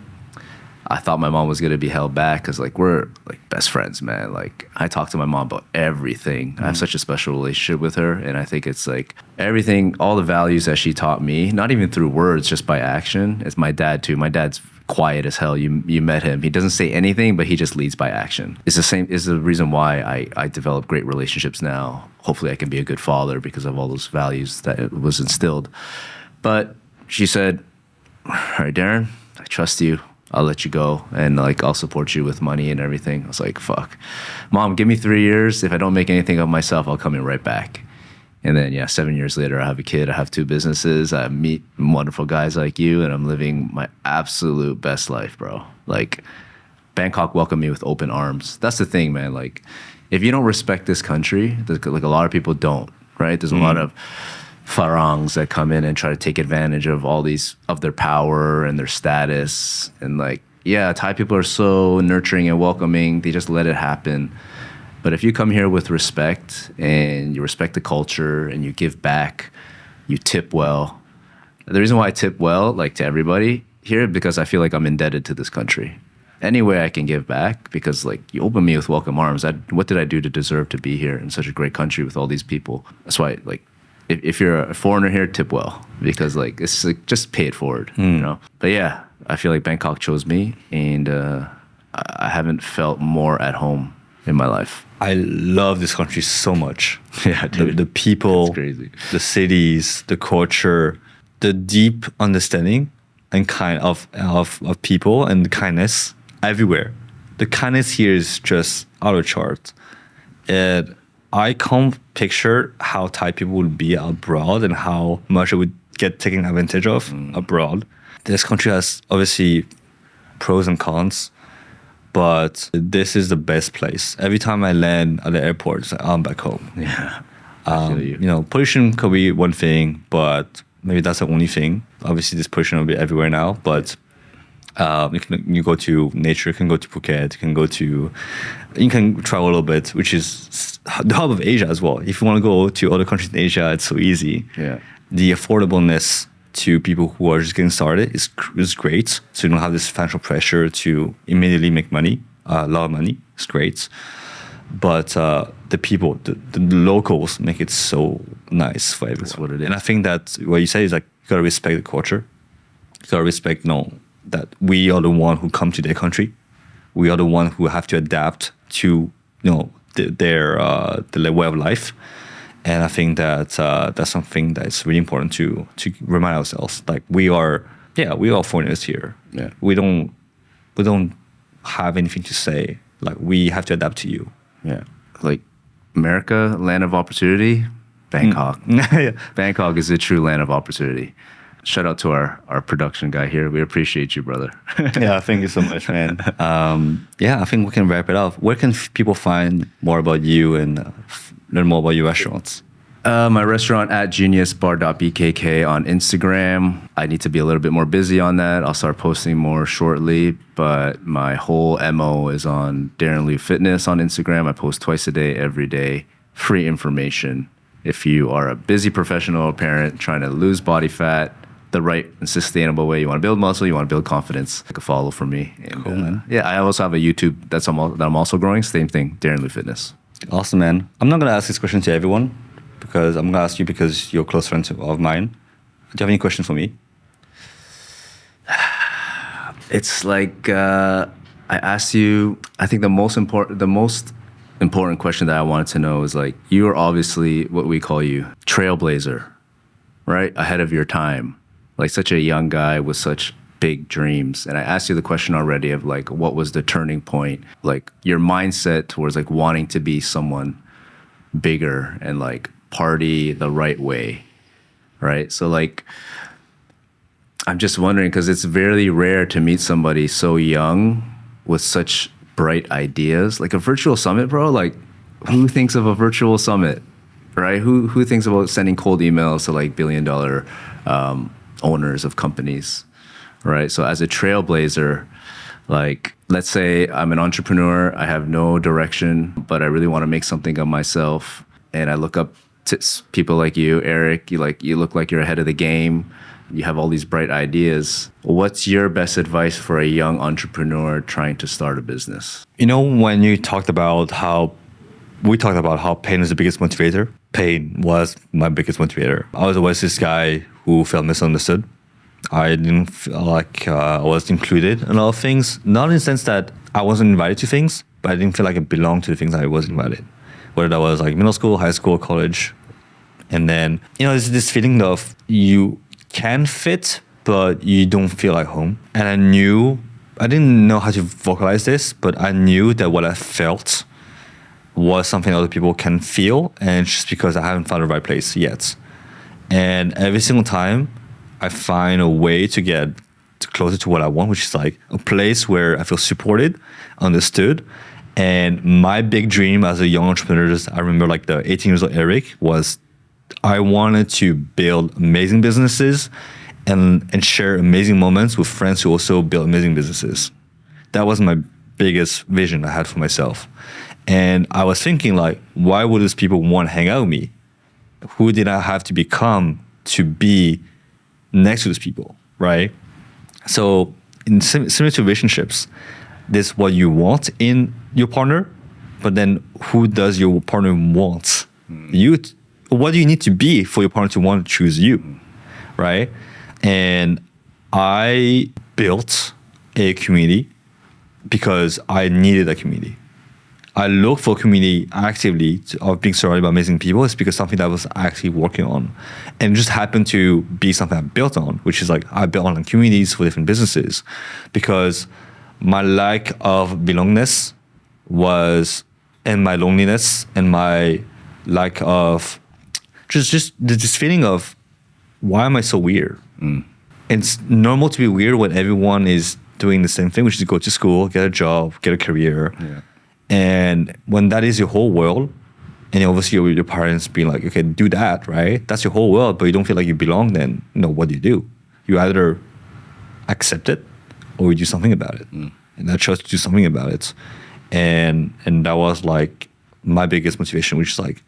I thought my mom was going to be held back because like we're like best friends, man. Like I talk to my mom about everything. I have such a special relationship with her. And I think it's like everything, all the values that she taught me, not even through words, just by action. It's my dad too. My dad's quiet as hell. You met him. He doesn't say anything, but he just leads by action. It's the same, is the reason why I develop great relationships now. Hopefully I can be a good father because of all those values that it was instilled. But she said, all right, Darren, I trust you. I'll let you go and like I'll support you with money and everything. I was like, fuck. Mom, give me 3 years. If I don't make anything of myself, I'll come in right back. And then 7 years later, I have a kid. I have 2 businesses. I meet wonderful guys like you and I'm living my absolute best life, bro. Like Bangkok welcomed me with open arms. That's the thing, man. Like if you don't respect this country, like a lot of people don't, right? There's a lot of farangs that come in and try to take advantage of all these, of their power and their status. And like, yeah, Thai people are so nurturing and welcoming. They just let it happen. But if you come here with respect and you respect the culture and you give back, you tip well. The reason why I tip well, like to everybody here, because I feel like I'm indebted to this country. Any way I can give back, because like you open me with welcome arms. What did I do to deserve to be here in such a great country with all these people? That's why like, if you're a foreigner here, tip well because like it's like just pay it forward, you know. But yeah, I feel like Bangkok chose me, and I haven't felt more at home in my life. I love this country so much. Yeah, dude. The people, It's crazy. the cities, the culture, the deep understanding and kind of people and the kindness everywhere. The kindness here is just out of chart. I can't picture how Thai people would be abroad and how much it would get taken advantage of abroad. This country has obviously pros and cons, but this is the best place. Every time I land at the airport, it's like, I'm back home. Yeah. I feel you. You know, pollution could be one thing, but maybe that's the only thing. Obviously, this pollution will be everywhere now, but you go to nature, you can go to Phuket, you can travel a little bit, which is the hub of Asia as well. If you want to go to other countries in Asia, it's so easy. Yeah. The affordableness to people who are just getting started is great. So you don't have this financial pressure to immediately make money, a lot of money. It's great. But the people, the locals make it so nice for everyone. That's what it is. And I think that what you say is like, you gotta respect the culture. You gotta respect, that we are the one who come to their country. We are the one who have to adapt to, their way of life. And I think that that's something that's really important to remind ourselves. Like we are foreigners here. Yeah. We don't have anything to say. Like we have to adapt to you. Yeah. Like America, land of opportunity, Bangkok. Yeah. Bangkok is a true land of opportunity. Shout out to our production guy here. We appreciate you, brother. Yeah, thank you so much, man. I think we can wrap it up. Where can people find more about you and learn more about your restaurants? My restaurant at geniusbar.bkk on Instagram. I need to be a little bit more busy on that. I'll start posting more shortly, but my whole MO is on Darren Liu Fitness on Instagram. I post twice a day, every day, free information. If you are a busy professional or parent trying to lose body fat, the right and sustainable way. You want to build muscle, you want to build confidence. Take a follow for me. And, cool, man. I also have a YouTube that I'm also growing. Same thing, Darren Liu Fitness. Awesome, man. I'm not going to ask this question to everyone because I'm going to ask you because you're a close friend of mine. Do you have any questions for me? It's like I asked you. I think the most important question that I wanted to know is like you are obviously what we call you trailblazer, right? Ahead of your time, like such a young guy with such big dreams. And I asked you the question already of like what was the turning point, like your mindset towards like wanting to be someone bigger and like party the right way, right? So like I'm just wondering because it's very rare to meet somebody so young with such bright ideas. Like a virtual summit, bro. Like, who thinks of a virtual summit, right? Who thinks about sending cold emails to like billion-dollar owners of companies, right? So as a trailblazer, like let's say I'm an entrepreneur, I have no direction, but I really want to make something of myself, and I look up to people like you, Eric. You look like you're ahead of the game. You have all these bright ideas. What's your best advice for a young entrepreneur trying to start a business? You know, when you talked about how pain is the biggest motivator, pain was my biggest motivator. I was always this guy who felt misunderstood. I didn't feel like I was included in a lot of things. Not in the sense that I wasn't invited to things, but I didn't feel like I belonged to the things I was invited. Whether that was like middle school, high school, college. And then, you know, there's this feeling of you can fit, but you don't feel like home. And I didn't know how to vocalize this, but I knew that what I felt was something other people can feel, and it's just because I haven't found the right place yet. And every single time I find a way to get closer to what I want, which is like a place where I feel supported, understood. And my big dream as a young entrepreneur, I remember like the 18 years old Eric, was I wanted to build amazing businesses and share amazing moments with friends who also build amazing businesses. That was my biggest vision I had for myself. And I was thinking like, why would these people want to hang out with me? Who did I have to become to be next to these people, right? So in similar to relationships, this is what you want in your partner, but then who does your partner want? What do you need to be for your partner to want to choose you, right? And I built a community because I needed a community. I look for a community actively of being surrounded by amazing people. It's because something that I was actually working on. And it just happened to be something I built on, which is like I built online communities for different businesses because my lack of belongingness was, and my loneliness and my lack of just this feeling of why am I so weird? It's normal to be weird when everyone is doing the same thing, which is go to school, get a job, get a career. Yeah. And when that is your whole world, and obviously your parents being like, okay, do that, right? That's your whole world, but you don't feel like you belong, then what do? You either accept it or you do something about it. And I chose to do something about it. And that was like my biggest motivation, which is like,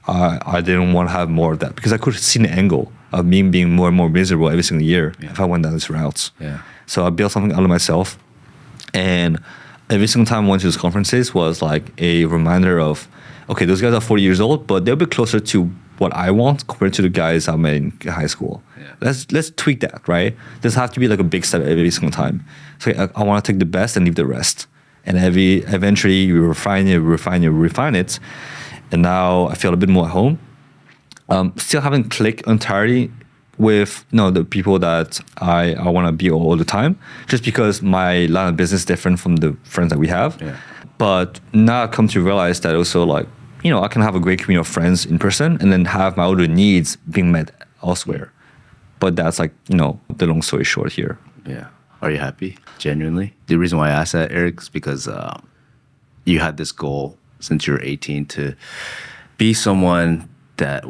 I didn't want to have more of that because I could see the angle of me being more and more miserable every single year if I went down this route. Yeah. So I built something out of myself. And every single time I went to these conferences was like a reminder of, okay, those guys are 40 years old, but they'll be closer to what I want compared to the guys I met in high school. Yeah. Let's tweak that, right? Doesn't have to be like a big step every single time. So I want to take the best and leave the rest. And eventually you refine it. And now I feel a bit more at home. Still haven't clicked entirely with the people that I want to be all the time, just because my line of business is different from the friends that we have. Yeah. But now I come to realize that also like, I can have a great community of friends in person and then have my other needs being met elsewhere. But that's like, the long story short here. Yeah. Are you happy? Genuinely? The reason why I asked that, Eric, is because you had this goal since you were 18 to be someone that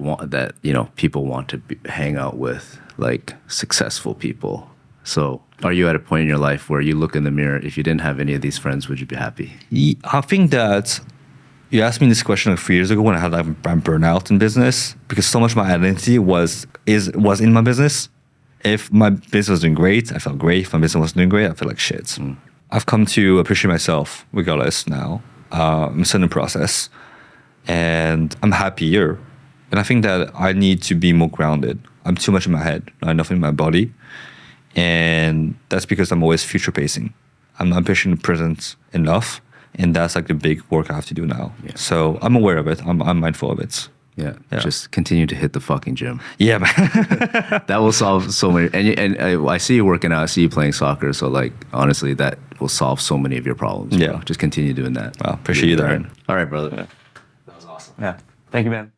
people want to hang out with, like successful people. So are you at a point in your life where you look in the mirror, if you didn't have any of these friends, would you be happy? I think that you asked me this question like 3 years ago when I had like burnout in business, because so much of my identity was in my business. If my business was doing great, I felt great. If my business wasn't doing great, I felt like shit. I've come to appreciate myself regardless now. I'm still in the process and I'm happier. And I think that I need to be more grounded. I'm too much in my head, not enough in my body. And that's because I'm always future pacing. I'm not pushing the present enough. And that's like the big work I have to do now. Yeah. So I'm aware of it. I'm mindful of it. Yeah. Yeah. Just continue to hit the fucking gym. Yeah, man. That will solve so many. I see you working out. I see you playing soccer. So like, honestly, that will solve so many of your problems. Yeah. Bro. Just continue doing that. Well, appreciate you, Darren. All right, brother. Yeah. That was awesome. Yeah. Thank you, man.